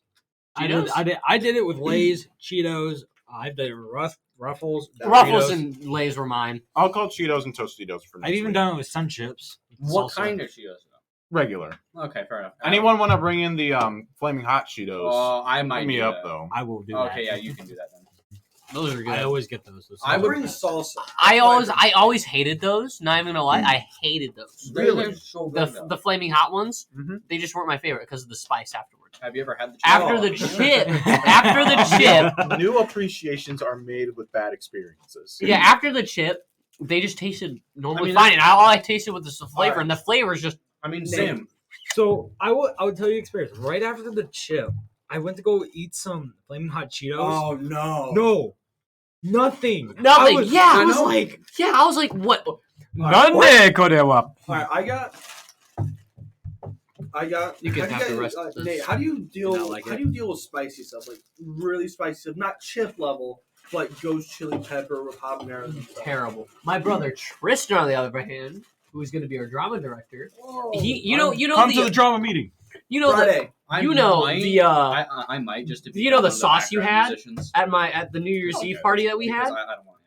Speaker 4: I did it with Lay's, Cheetos. I did Ruffles.
Speaker 5: Ruffles
Speaker 4: Doritos.
Speaker 5: and Lay's were mine.
Speaker 3: I'll call Cheetos and Tostitos for next
Speaker 4: I've even
Speaker 3: week.
Speaker 4: done it with Sun Chips.
Speaker 6: What
Speaker 4: Salsa.
Speaker 6: kind of Cheetos?
Speaker 3: Regular.
Speaker 6: Okay, fair enough.
Speaker 3: Anyone want to bring in the flaming hot Cheetos?
Speaker 6: I might
Speaker 3: Hit me
Speaker 6: do
Speaker 3: up
Speaker 6: that.
Speaker 3: though.
Speaker 4: I will do that.
Speaker 6: Okay, yeah, you can do that then.
Speaker 5: Those are good.
Speaker 4: I always get those.
Speaker 6: I would
Speaker 1: bring salsa.
Speaker 5: I always hated those. Not even gonna lie, I hated those.
Speaker 6: They're so good, though.
Speaker 5: The flaming hot ones,
Speaker 3: Mhm.
Speaker 5: they just weren't my favorite because of the spice afterwards.
Speaker 6: Have you ever had the
Speaker 5: After the chip, after the chip,
Speaker 3: New appreciations are made with bad experiences.
Speaker 5: yeah, after the chip, they just tasted normally
Speaker 6: I mean,
Speaker 5: fine. And all I tasted was the flavor,
Speaker 6: Alright.
Speaker 5: and the flavor is just
Speaker 6: I mean,
Speaker 1: Same.
Speaker 4: So I would tell you experience. Right after the chip, I went to go eat some flaming hot Cheetos.
Speaker 1: Oh no.
Speaker 4: No, nothing.
Speaker 5: nothing.
Speaker 4: I was,
Speaker 5: Yeah,
Speaker 4: I
Speaker 5: I
Speaker 4: was
Speaker 5: know.
Speaker 4: like,
Speaker 5: I was like, what?
Speaker 1: All right, I got.
Speaker 5: You can
Speaker 1: how
Speaker 5: have
Speaker 1: do
Speaker 5: the rest of this.
Speaker 1: Nate, how do you deal?
Speaker 4: Not like
Speaker 1: how
Speaker 4: it.
Speaker 1: do you deal with spicy stuff? Like really spicy stuff, not chip level, but ghost chili pepper with habaneros and stuff.
Speaker 5: Terrible. My brother Tristan, on the other hand, who's going to be our drama director,
Speaker 1: Oh,
Speaker 5: you know
Speaker 3: Come to the drama meeting.
Speaker 5: you know the,
Speaker 1: Friday.
Speaker 5: you know the
Speaker 6: I might just. To be
Speaker 5: you know the
Speaker 6: one of
Speaker 5: sauce you
Speaker 6: background
Speaker 5: had?
Speaker 6: musicians.
Speaker 5: at the New Year's
Speaker 6: Okay,
Speaker 5: Eve party that we
Speaker 6: because
Speaker 5: had.
Speaker 6: I don't want to.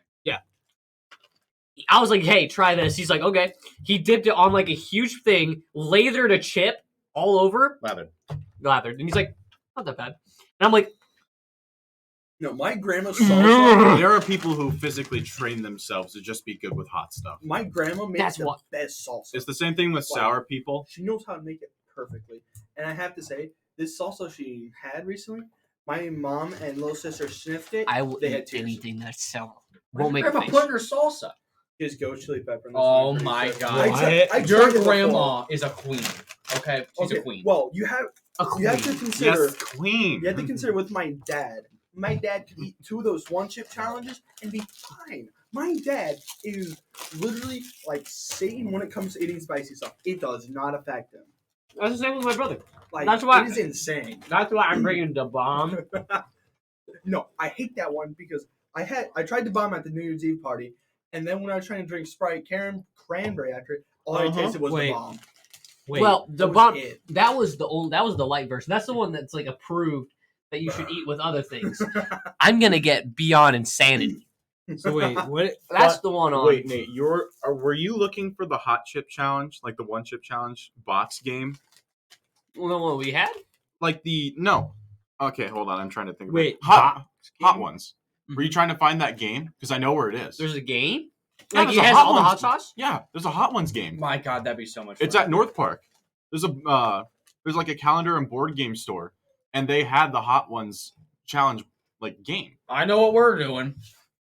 Speaker 5: I was like, hey, try this. He's like, okay. He dipped it on like a huge thing, lathered a chip all over, lathered, and he's like, not that bad. And I'm like,
Speaker 1: No, my grandma's salsa.
Speaker 3: There are people who physically train themselves to just be good with hot stuff.
Speaker 1: My grandma makes
Speaker 5: That's
Speaker 1: the
Speaker 5: what-
Speaker 1: best salsa.
Speaker 3: It's the same thing with sour people.
Speaker 1: She knows how to make it perfectly. And I have to say, this salsa she had recently, my mom and little sister sniffed it.
Speaker 5: I will
Speaker 1: They had
Speaker 5: eat
Speaker 1: tears.
Speaker 5: anything that's sour.
Speaker 6: What
Speaker 5: Won't
Speaker 6: did
Speaker 5: make a
Speaker 6: Grandma
Speaker 5: face.
Speaker 6: put in her salsa?
Speaker 1: Is ghost chili pepper. and this
Speaker 6: Oh
Speaker 1: one, I'm
Speaker 6: my
Speaker 1: pretty sure.
Speaker 6: God.
Speaker 1: I tried
Speaker 6: Your
Speaker 1: it before.
Speaker 6: grandma is a queen. Okay, she's a
Speaker 1: Okay,
Speaker 6: queen.
Speaker 1: well, you have
Speaker 5: A
Speaker 1: you have
Speaker 5: queen.
Speaker 1: to consider.
Speaker 3: Yes, queen.
Speaker 1: You have to consider with my dad. My dad could eat 2 of those one chip challenges and be fine. My dad is literally like Satan when it comes to eating spicy stuff. It does not affect him.
Speaker 5: That's the same with my brother.
Speaker 1: Like
Speaker 5: That's why-
Speaker 1: it is insane.
Speaker 5: That's why I'm bringing the bomb.
Speaker 1: No, I hate that one because I tried to bomb at the New Year's Eve party, and then when I was trying to drink Sprite, cranberry after it, all I tasted was
Speaker 4: Wait.
Speaker 1: the bomb.
Speaker 4: Wait,
Speaker 5: well, the
Speaker 1: That was
Speaker 5: bomb
Speaker 1: it.
Speaker 5: that was the light version. That's the one that's like approved that you should eat with other things. I'm gonna get beyond insanity.
Speaker 4: so wait, what?
Speaker 5: That's the one on.
Speaker 3: Wait, Nate, were you looking for the hot chip challenge, like the one chip challenge box game?
Speaker 5: What we had?
Speaker 3: Like no. Okay, hold on. I'm trying to think.
Speaker 4: Wait,
Speaker 3: hot
Speaker 4: game?
Speaker 3: ones. Were you trying to find that game? Because I know where it is.
Speaker 5: There's a game.
Speaker 3: Yeah,
Speaker 5: Like
Speaker 3: there's
Speaker 5: it
Speaker 3: a
Speaker 5: has
Speaker 3: Hot
Speaker 5: all the hot
Speaker 3: Ones-
Speaker 5: sauce.
Speaker 3: Yeah, there's a Hot Ones game.
Speaker 6: My God, that'd be so much fun.
Speaker 3: It's at North Park. There's there's like a calendar and board game store, and they had the Hot Ones challenge like game.
Speaker 6: I know what we're doing.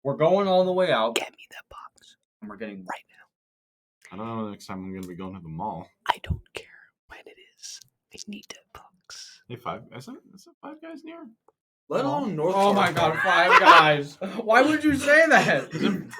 Speaker 6: We're going all the way out,
Speaker 5: Get me that box
Speaker 6: and we're getting
Speaker 5: right now.
Speaker 3: I don't know the next time I'm gonna be going to the mall.
Speaker 5: I don't care when it is. I need that box.
Speaker 3: Hey, is it Five Guys near?
Speaker 1: Let alone North.
Speaker 6: Oh my
Speaker 1: Park.
Speaker 6: God, Five Guys! Why would you say that?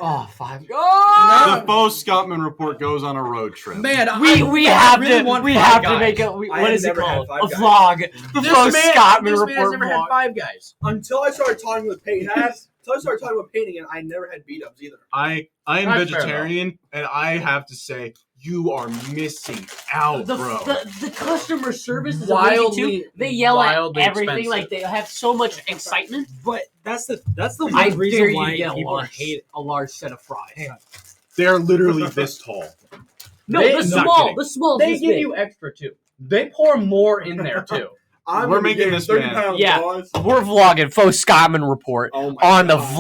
Speaker 5: Oh, five.
Speaker 3: The
Speaker 5: Oh!
Speaker 3: Foscottweman Report goes on a road trip.
Speaker 6: Man,
Speaker 5: We
Speaker 6: I
Speaker 5: have
Speaker 6: really
Speaker 5: to
Speaker 6: want
Speaker 5: we
Speaker 6: Five
Speaker 5: have to
Speaker 6: Guys.
Speaker 5: make a
Speaker 1: I
Speaker 5: what
Speaker 1: have
Speaker 5: is it
Speaker 1: never had
Speaker 5: called?
Speaker 1: Five
Speaker 5: A
Speaker 1: Guys.
Speaker 5: vlog. The Foscottweman
Speaker 6: This
Speaker 5: Report
Speaker 6: man's never had
Speaker 5: vlog.
Speaker 6: Five Guys.
Speaker 1: Until I started talking with Peyton. Until I started talking with Peyton, and I never had beat-ups either.
Speaker 3: I am
Speaker 6: That's fair,
Speaker 3: vegetarian, and I have to say you are missing out,
Speaker 5: The,
Speaker 3: bro.
Speaker 5: the customer service is
Speaker 6: Wildly-
Speaker 5: amazing too. They yell at
Speaker 6: wildly
Speaker 5: everything
Speaker 6: expensive.
Speaker 5: like they have so much excitement.
Speaker 4: But that's the one
Speaker 5: I
Speaker 4: reason
Speaker 5: dare you
Speaker 4: why
Speaker 5: to get
Speaker 4: people hate it.
Speaker 5: a large set of fries.
Speaker 3: They're literally this tall.
Speaker 5: No,
Speaker 6: They-
Speaker 5: the
Speaker 6: not
Speaker 5: small,
Speaker 3: kidding.
Speaker 5: the small.
Speaker 6: They
Speaker 5: this
Speaker 6: give
Speaker 5: big.
Speaker 6: you extra too. They pour more in there too.
Speaker 1: I'm
Speaker 3: We're
Speaker 1: gonna be
Speaker 3: making
Speaker 1: getting
Speaker 3: this
Speaker 1: 30
Speaker 3: man-
Speaker 1: pounds,
Speaker 5: Yeah.
Speaker 1: boys.
Speaker 5: We're vlogging Foscottweman Report
Speaker 1: Oh my
Speaker 5: on the
Speaker 1: God.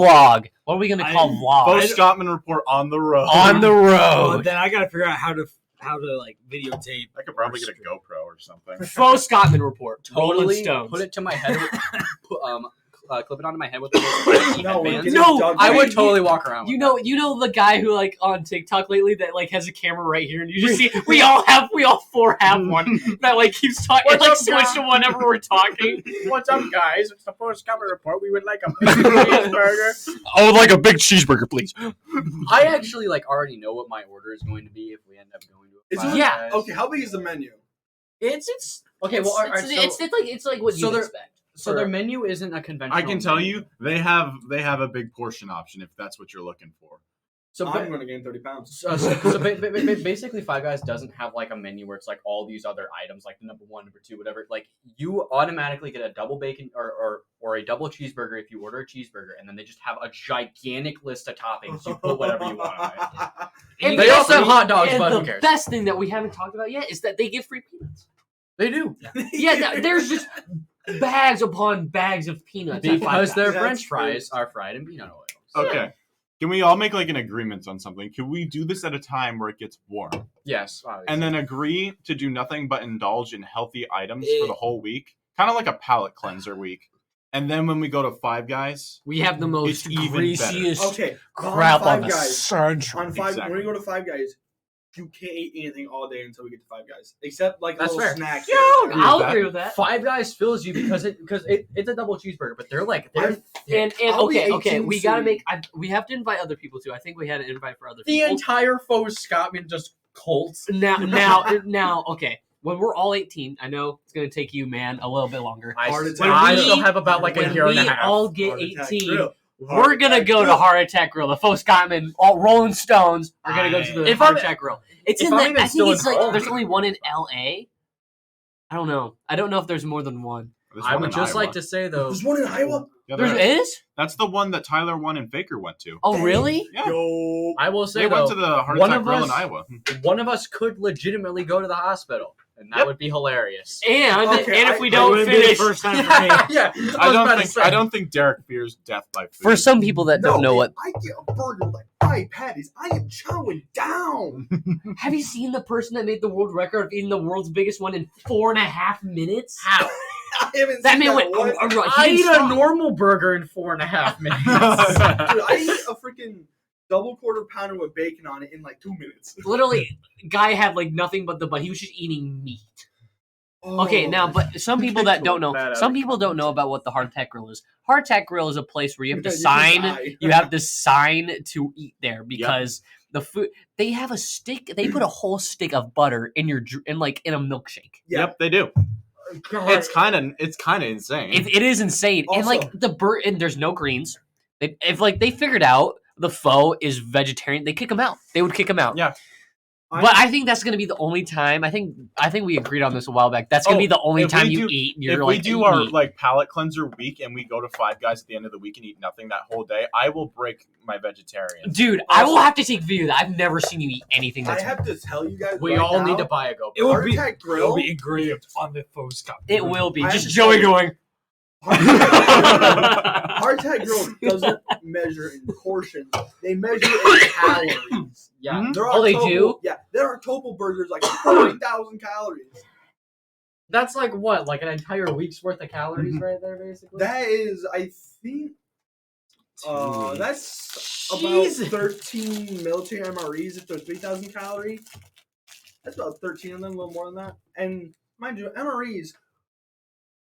Speaker 5: vlog. What are we gonna call vlog?
Speaker 3: Foscottweman Report on the road.
Speaker 5: On the
Speaker 4: Well,
Speaker 5: road.
Speaker 4: then I gotta figure out how to like videotape.
Speaker 3: I could probably get a GoPro or something.
Speaker 5: Foscottweman Report. Rolling
Speaker 6: Totally
Speaker 5: Stones.
Speaker 6: put it to my head. Clip it onto my head with the
Speaker 1: No,
Speaker 6: headbands.
Speaker 1: it's
Speaker 5: No,
Speaker 1: Doug
Speaker 6: I would
Speaker 1: Payne.
Speaker 6: totally walk around. With
Speaker 5: You know the guy who like on TikTok lately that like has a camera right here, and you just see we all four have one that like keeps talking,
Speaker 6: What's
Speaker 5: like
Speaker 6: up,
Speaker 5: switch
Speaker 6: guys?
Speaker 5: to whenever we're talking.
Speaker 6: What's up, guys? It's the Foscottweman Report. We would like a cheeseburger.
Speaker 5: I would like a big cheeseburger, please.
Speaker 6: I actually like already know what my order is going to be if we end up going to a
Speaker 1: Is
Speaker 6: Five
Speaker 1: it-
Speaker 5: Yeah.
Speaker 6: Guys.
Speaker 1: Okay, how big is the menu?
Speaker 6: It's okay. Well, all right,
Speaker 5: it's like what
Speaker 6: so
Speaker 5: you
Speaker 6: they're-
Speaker 5: expect.
Speaker 6: so their menu isn't a conventional.
Speaker 3: I can tell
Speaker 6: menu.
Speaker 3: you, they have a big portion option if that's what you're looking for.
Speaker 6: So,
Speaker 1: I'm going to gain 30 pounds.
Speaker 6: Basically, Five Guys doesn't have like a menu where it's like all these other items, like the number one, number two, whatever. Like you automatically get a double bacon or a double cheeseburger if you order a cheeseburger, and then they just have a gigantic list of toppings. You put whatever you want on it.
Speaker 5: And
Speaker 6: They also have hot dogs,
Speaker 5: and
Speaker 6: but
Speaker 5: the
Speaker 6: who cares?
Speaker 5: best thing that we haven't talked about yet is that they give free peanuts.
Speaker 6: They do
Speaker 5: Yeah, there's just bags upon bags of peanuts. at Five
Speaker 6: because their
Speaker 5: Guys.
Speaker 1: That's
Speaker 6: French
Speaker 1: true.
Speaker 6: fries are fried in peanut oil.
Speaker 3: Okay. Can we all make like an agreement on something? Can we do this at a time where it gets warm?
Speaker 6: Yes,
Speaker 3: And then agree to do nothing but indulge in healthy items for the whole week? Kind of like a palate cleanser week. And then when we go to Five Guys,
Speaker 5: We have the most
Speaker 3: It's even
Speaker 5: greasiest
Speaker 1: Okay,
Speaker 5: crap on
Speaker 1: Five
Speaker 5: the
Speaker 1: Guys.
Speaker 5: century.
Speaker 1: On Five,
Speaker 3: Exactly.
Speaker 1: when we go to Five Guys, you can't eat anything all day until we get to Five Guys, except like
Speaker 6: That's
Speaker 1: little
Speaker 6: fair.
Speaker 1: snacks.
Speaker 5: Yo,
Speaker 1: here and there.
Speaker 5: I'll
Speaker 3: that.
Speaker 5: agree with that.
Speaker 6: Five Guys fills you because it's a double cheeseburger, but they're
Speaker 5: And
Speaker 1: I'll be
Speaker 5: okay,
Speaker 1: 18
Speaker 5: we gotta
Speaker 1: soon.
Speaker 5: make. We have to invite other people too. I think we had an invite for other
Speaker 6: the
Speaker 5: people.
Speaker 6: entire Foscottweman just cults.
Speaker 5: Now, okay. When we're all 18, I know it's gonna take you, man, a little bit longer.
Speaker 1: Heart
Speaker 6: I
Speaker 1: attack.
Speaker 6: still have about like a
Speaker 5: When
Speaker 6: year and a
Speaker 5: we
Speaker 6: half.
Speaker 5: all get
Speaker 1: Heart attack
Speaker 5: 18,
Speaker 1: grill.
Speaker 5: we're
Speaker 1: Heart
Speaker 5: gonna
Speaker 1: attack
Speaker 5: go to
Speaker 1: grill.
Speaker 5: Heart Attack Grill. The Foscottweman, all Rolling Stones are gonna go to the
Speaker 6: If
Speaker 5: Heart
Speaker 6: I'm-
Speaker 5: Attack Grill. It's
Speaker 6: if
Speaker 5: in
Speaker 6: I'm
Speaker 5: the.
Speaker 6: even
Speaker 5: I think
Speaker 6: still
Speaker 5: it's
Speaker 6: in
Speaker 5: like
Speaker 6: college.
Speaker 5: there's only one in LA. I don't know. I don't know if there's more than one.
Speaker 3: there's
Speaker 6: I
Speaker 3: one
Speaker 6: would
Speaker 3: in
Speaker 6: just
Speaker 3: Iowa.
Speaker 6: like to say though,
Speaker 1: There's one in Iowa.
Speaker 3: Yeah,
Speaker 5: There
Speaker 3: there is.
Speaker 5: is?
Speaker 3: That's the one that Tyler won and Faker went to.
Speaker 5: Oh,
Speaker 1: Dang.
Speaker 5: really?
Speaker 3: Yeah.
Speaker 1: Yo,
Speaker 6: I will say
Speaker 3: They went
Speaker 6: though,
Speaker 3: to the Heart
Speaker 6: one
Speaker 3: Attack
Speaker 6: of
Speaker 3: Grill in
Speaker 6: us-
Speaker 3: Iowa.
Speaker 6: one of us could legitimately go to the hospital, and that
Speaker 3: Yep.
Speaker 6: would be hilarious.
Speaker 5: And
Speaker 1: Okay,
Speaker 5: if
Speaker 1: I-
Speaker 5: we
Speaker 1: it
Speaker 5: don't
Speaker 4: wouldn't be the
Speaker 5: finish,
Speaker 4: first time for me.
Speaker 6: yeah,
Speaker 3: I don't think Derek fears death by food.
Speaker 5: for some people that don't know what,
Speaker 1: I get a burger with like 5 patties. I am chowing down.
Speaker 5: have you seen the person that made the world record of eating the world's biggest one in 4.5 minutes?
Speaker 6: How?
Speaker 1: I haven't
Speaker 5: That
Speaker 1: seen
Speaker 5: man went.
Speaker 1: What?
Speaker 6: I
Speaker 5: he
Speaker 6: eat
Speaker 5: didn't
Speaker 6: a
Speaker 5: stop.
Speaker 6: normal burger in 4.5 minutes.
Speaker 1: Dude, I eat a freaking double quarter pounder with bacon on it in like 2 minutes.
Speaker 5: Literally, guy had like nothing but the butt. He was just eating meat.
Speaker 1: Oh.
Speaker 5: Okay, now, but some people that don't know,
Speaker 6: Bad
Speaker 5: some people don't know about what the Heart Attack Grill is. Heart Attack Grill is a place where you have to
Speaker 1: You
Speaker 5: sign.
Speaker 1: die.
Speaker 5: You have to sign to eat there because the food. They have a stick. They put a whole stick of butter in your in a milkshake.
Speaker 1: Yeah.
Speaker 3: Yep, they do. It's kind of insane.
Speaker 5: It is insane. And
Speaker 1: Also-
Speaker 5: like and there's no greens. If like they figured out the foe is vegetarian, they kick him out. They would kick him out.
Speaker 3: Yeah.
Speaker 5: But I think that's gonna be the only time. I think we agreed on this a while back. That's gonna be the only
Speaker 3: if we
Speaker 5: time you
Speaker 3: do-
Speaker 5: eat. You're
Speaker 3: If
Speaker 5: like
Speaker 3: we do
Speaker 5: eat
Speaker 3: our
Speaker 5: meat.
Speaker 3: like palate cleanser week and we go to Five Guys at the end of the week and eat nothing that whole day, I will break my vegetarian.
Speaker 5: Dude, I will have to take video of that. I've never seen you eat anything
Speaker 1: I
Speaker 5: that's.
Speaker 1: have to tell you guys.
Speaker 6: We
Speaker 1: right
Speaker 6: all
Speaker 1: now,
Speaker 6: need to buy a GoPro.
Speaker 4: It will be.
Speaker 1: Heart Attack
Speaker 4: It will
Speaker 1: Grill.
Speaker 4: be engraved on the Foscottweman.
Speaker 5: It will be
Speaker 1: I
Speaker 5: just
Speaker 1: have to
Speaker 5: Joey
Speaker 1: tell you-
Speaker 5: going.
Speaker 1: Heart Attack Grill doesn't measure in portions; they measure in calories.
Speaker 6: Yeah.
Speaker 1: There
Speaker 5: Oh, they
Speaker 1: Topo-
Speaker 5: do?
Speaker 1: Yeah, there are Topo burgers like 40,000 calories.
Speaker 6: That's like what? Like an entire week's worth of calories right there, basically?
Speaker 1: That is, I think, that's about
Speaker 5: Jeez.
Speaker 1: 13 military MREs if they're 3,000 calories. That's about 13 of them, a little more than that. And mind you, MREs,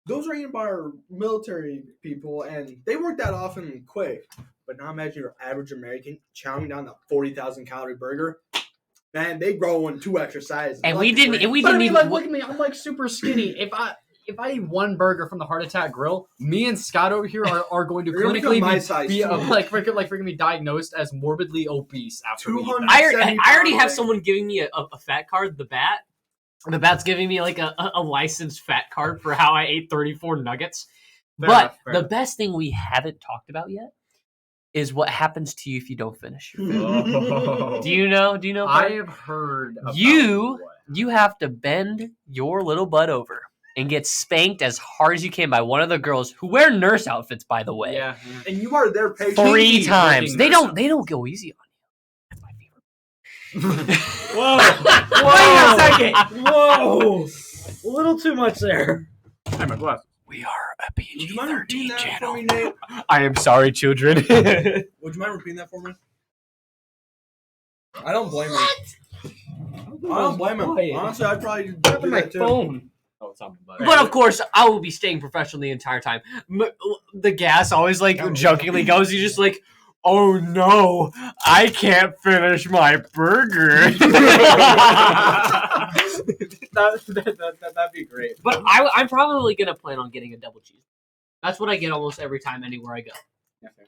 Speaker 1: those are eaten by our military people, and they work that off and quick. But now imagine your average American chowing down that 40,000 calorie burger. Man, they grow in 2 extra sizes.
Speaker 5: And
Speaker 1: Like
Speaker 5: we
Speaker 1: the
Speaker 5: didn't.
Speaker 1: brand.
Speaker 5: And we
Speaker 6: But I
Speaker 5: didn't
Speaker 6: mean,
Speaker 5: even.
Speaker 6: like, look at me. I'm like super skinny. If I eat one burger from the Heart Attack Grill, me and Scott over here are going to
Speaker 1: You're gonna
Speaker 6: clinically
Speaker 1: become my size,
Speaker 6: be
Speaker 1: too.
Speaker 6: like freaking be diagnosed as morbidly obese after we eat
Speaker 1: 200
Speaker 6: that.
Speaker 5: I already have
Speaker 1: 70
Speaker 5: someone giving me a fat card. The bat. The bat's giving me like a licensed fat card for how I ate 34 nuggets.
Speaker 6: Fair
Speaker 5: But
Speaker 6: enough, fair
Speaker 5: the
Speaker 6: enough.
Speaker 5: best thing we haven't talked about yet is what happens to you if you don't finish your food.
Speaker 6: Oh.
Speaker 5: Do you know? Do you know?
Speaker 6: I
Speaker 5: Bart?
Speaker 6: have heard about
Speaker 5: You-
Speaker 6: what-
Speaker 5: You have to bend your little butt over and get spanked as hard as you can by one of the girls who wear nurse outfits, by the way.
Speaker 6: Yeah.
Speaker 1: And you are their patient.
Speaker 5: 3
Speaker 6: Kinky
Speaker 5: times.
Speaker 6: looking
Speaker 5: They
Speaker 6: nurse
Speaker 5: don't go easy on you. That's my favorite.
Speaker 4: Whoa!
Speaker 5: Wait a second.
Speaker 4: Whoa! A little too much there.
Speaker 3: Hey, my glasses.
Speaker 5: We are a
Speaker 1: Would you mind repeating
Speaker 5: PG-13
Speaker 1: that for
Speaker 5: channel.
Speaker 1: me, Nate?
Speaker 5: I am sorry, children.
Speaker 1: Would you mind repeating that for me? I don't blame him. I don't blame him.
Speaker 5: Quiet.
Speaker 1: Honestly, I'd probably do
Speaker 5: Tapping my
Speaker 1: that too.
Speaker 5: phone.
Speaker 6: Oh, it's on my butt.
Speaker 5: But of course, I will be staying professional the entire time. The gas always like jokingly goes. He's just like, "Oh no, I can't finish my burger."
Speaker 6: That'd be great.
Speaker 5: But I'm probably gonna plan on getting a double cheese. That's what I get almost every time anywhere I go.
Speaker 6: Yeah, fair.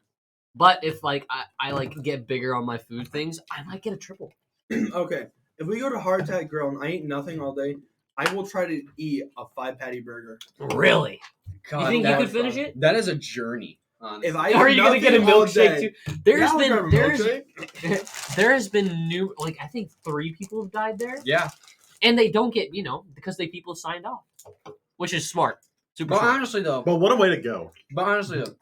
Speaker 5: But if like I like get bigger on my food things, I might get a triple.
Speaker 1: Okay, if we go to Heart Attack Grill and I eat nothing all day, I will try to eat a 5-patty burger.
Speaker 5: Really?
Speaker 6: God,
Speaker 5: You think you
Speaker 6: that-
Speaker 5: could finish it?
Speaker 6: That is a journey. Honestly.
Speaker 1: If I
Speaker 5: Or are
Speaker 1: eat
Speaker 5: you gonna get a
Speaker 1: nothing all
Speaker 5: milkshake
Speaker 1: day-
Speaker 5: too? There's
Speaker 1: Yeah, I'll
Speaker 5: been
Speaker 1: grab a milkshake.
Speaker 5: there has been new like I think 3 people have died there,
Speaker 6: Yeah.
Speaker 5: and they don't get because people signed off, which is smart. Super
Speaker 6: But
Speaker 5: smart.
Speaker 6: honestly though,
Speaker 3: But what a way to go.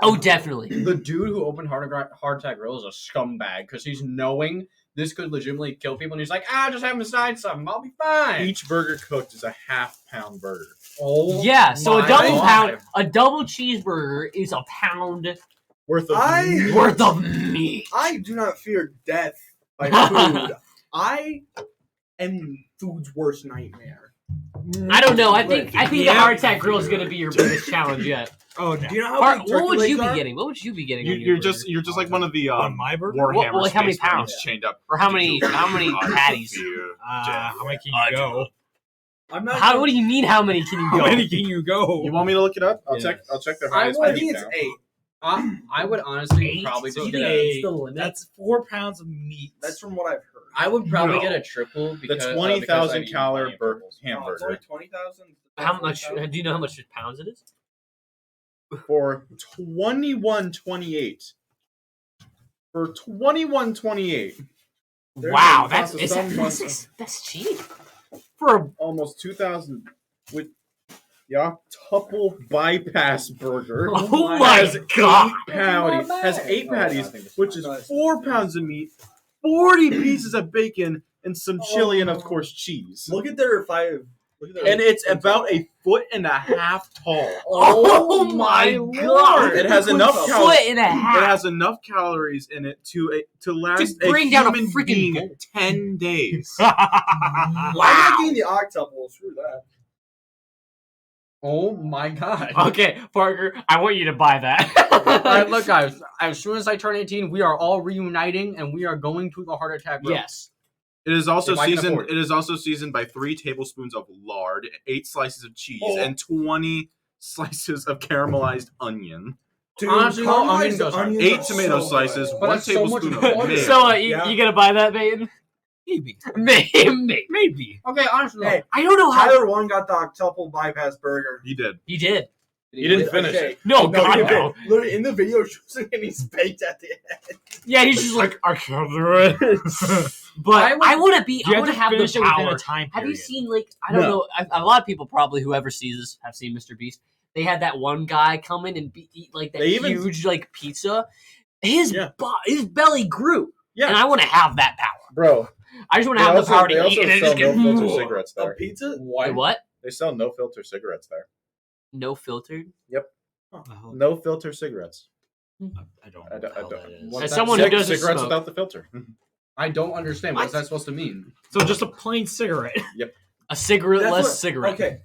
Speaker 5: Oh, definitely.
Speaker 6: the dude who opened Heart Attack Grill is a scumbag because he's knowing this could legitimately kill people, and he's like, just have him decide something, I'll be fine.
Speaker 3: Each burger cooked is a half-pound burger.
Speaker 6: Oh,
Speaker 5: Yeah, so a
Speaker 6: my
Speaker 5: double
Speaker 6: God.
Speaker 5: pound, a double cheeseburger is a pound
Speaker 3: Worth of
Speaker 1: I-
Speaker 5: worth of meat.
Speaker 1: I do not fear death by food. I am food's worst nightmare.
Speaker 5: I don't know. I think the
Speaker 4: Yeah.
Speaker 5: Heart Attack Grill is going to be your biggest challenge yet.
Speaker 4: Oh no!
Speaker 1: Do you know how
Speaker 5: Heart,
Speaker 1: big
Speaker 5: what
Speaker 1: turkey
Speaker 5: would you
Speaker 1: legs
Speaker 5: be
Speaker 1: are?
Speaker 5: getting? What would you be getting? on your
Speaker 3: You're
Speaker 5: burger?
Speaker 3: just like one of the
Speaker 4: On my burger?
Speaker 3: Warhammer
Speaker 5: Well, like, how many
Speaker 3: Space Marines
Speaker 5: pounds?
Speaker 3: chained up.
Speaker 5: Or how many patties?
Speaker 4: How many can you go?
Speaker 1: I'm not.
Speaker 5: What do you mean? How many can you
Speaker 4: How
Speaker 5: go?
Speaker 4: many can you go?
Speaker 3: You want me to look it up? I'll
Speaker 4: Yeah.
Speaker 3: check their
Speaker 6: I
Speaker 3: highest.
Speaker 6: would-
Speaker 1: I think it's
Speaker 3: count.
Speaker 1: 8.
Speaker 6: I would honestly
Speaker 5: 8?
Speaker 6: probably
Speaker 5: So
Speaker 6: just
Speaker 5: you
Speaker 6: get
Speaker 5: think
Speaker 6: a.
Speaker 5: it's the limit?
Speaker 4: That's 4 pounds of meat.
Speaker 1: That's from what I've heard.
Speaker 6: I would probably
Speaker 3: No.
Speaker 6: get a triple
Speaker 3: The
Speaker 6: because
Speaker 3: 20,000
Speaker 6: I've eaten
Speaker 3: calorie
Speaker 6: plenty of triples.
Speaker 1: Oh, it's only
Speaker 3: hamburger
Speaker 1: 20,000.
Speaker 5: How much? Do you know how much pounds it is?
Speaker 3: for 21.28. For 21.28, There's
Speaker 5: Wow,
Speaker 3: a-
Speaker 5: that's
Speaker 3: that's a some-
Speaker 5: that's cheap for a
Speaker 3: almost 2,000 with tuple bypass burger.
Speaker 5: Oh my
Speaker 3: has
Speaker 5: God.
Speaker 3: 8 patties. Has 8
Speaker 6: Oh, I
Speaker 3: patties,
Speaker 6: think this
Speaker 3: which is
Speaker 1: Nice.
Speaker 3: 4 pounds of meat, 40 pieces of bacon, and some chili, and of course cheese.
Speaker 1: Look at their 5. Look at their
Speaker 3: And it's about a 1.5 feet tall.
Speaker 5: Oh my God.
Speaker 3: It has enough
Speaker 5: foot
Speaker 3: calories.
Speaker 5: and a
Speaker 3: It
Speaker 5: half.
Speaker 3: has enough calories in it to last
Speaker 5: bring
Speaker 3: a
Speaker 5: down a
Speaker 3: human
Speaker 5: freaking
Speaker 3: being
Speaker 5: bowl.
Speaker 3: 10 days.
Speaker 1: I'm not getting the octuple. Screw that.
Speaker 6: Oh my god.
Speaker 5: Okay, Parker, I want you to buy that.
Speaker 6: All right, look, guys. As soon as I turn 18, we are all reuniting, and we are going to the Heart Attack Grill.
Speaker 5: Yes.
Speaker 3: It is also
Speaker 6: If I can
Speaker 3: seasoned.
Speaker 6: afford it.
Speaker 3: It is also seasoned by 3 tablespoons of lard, 8 slices of cheese,
Speaker 1: Oh.
Speaker 3: and 20 slices of caramelized onion.
Speaker 1: Dude,
Speaker 6: Honestly, though,
Speaker 1: caramelized
Speaker 6: onion goes hard.
Speaker 1: onions
Speaker 3: 8
Speaker 1: are
Speaker 3: tomato
Speaker 1: so
Speaker 3: slices,
Speaker 1: good.
Speaker 6: But
Speaker 3: 1
Speaker 6: that's so much
Speaker 3: tablespoon of
Speaker 6: water.
Speaker 3: mayo.
Speaker 5: So you
Speaker 1: Yeah.
Speaker 5: gonna buy that, Peyton?
Speaker 4: Maybe.
Speaker 5: Maybe.
Speaker 6: Okay, honestly,
Speaker 1: Hey,
Speaker 5: I don't know how.
Speaker 1: Tyler one got the octuple bypass burger.
Speaker 3: He did.
Speaker 5: He did.
Speaker 3: He didn't
Speaker 1: With a
Speaker 3: finish
Speaker 1: shake.
Speaker 3: it.
Speaker 5: No,
Speaker 1: No,
Speaker 5: God
Speaker 1: he
Speaker 5: no.
Speaker 1: didn't. Literally in the video, and he's baked at the end.
Speaker 5: Yeah, he's just like, I can't do it. But I want to be.
Speaker 4: You
Speaker 5: I want to have the
Speaker 4: finish it within
Speaker 5: power.
Speaker 4: a time
Speaker 5: Have you
Speaker 4: period.
Speaker 5: seen like I don't know? A lot of people probably whoever sees this have seen Mr. Beast. They had that one guy come in and eat like that
Speaker 3: They even-
Speaker 5: huge like pizza. His
Speaker 3: Yeah.
Speaker 5: his belly grew.
Speaker 3: Yeah.
Speaker 5: And I want to have that power.
Speaker 3: Bro,
Speaker 5: I just want to have the power to eat and then just get
Speaker 3: cigarettes
Speaker 1: A pizza?
Speaker 5: Wait, what?
Speaker 3: They sell no filter cigarettes there.
Speaker 5: No filtered.
Speaker 3: No filter cigarettes.
Speaker 4: I don't
Speaker 3: I
Speaker 4: know
Speaker 3: don't-
Speaker 4: what the
Speaker 3: I
Speaker 4: hell
Speaker 3: don't-
Speaker 4: that is.
Speaker 6: What-
Speaker 5: As
Speaker 6: that's
Speaker 5: someone who doesn't
Speaker 3: cigarettes
Speaker 5: smoke,
Speaker 3: without the filter.
Speaker 6: I don't understand. What's that supposed to mean?
Speaker 4: So just a plain cigarette.
Speaker 5: a cigarette-less
Speaker 1: That's what-
Speaker 5: cigarette.
Speaker 1: Okay,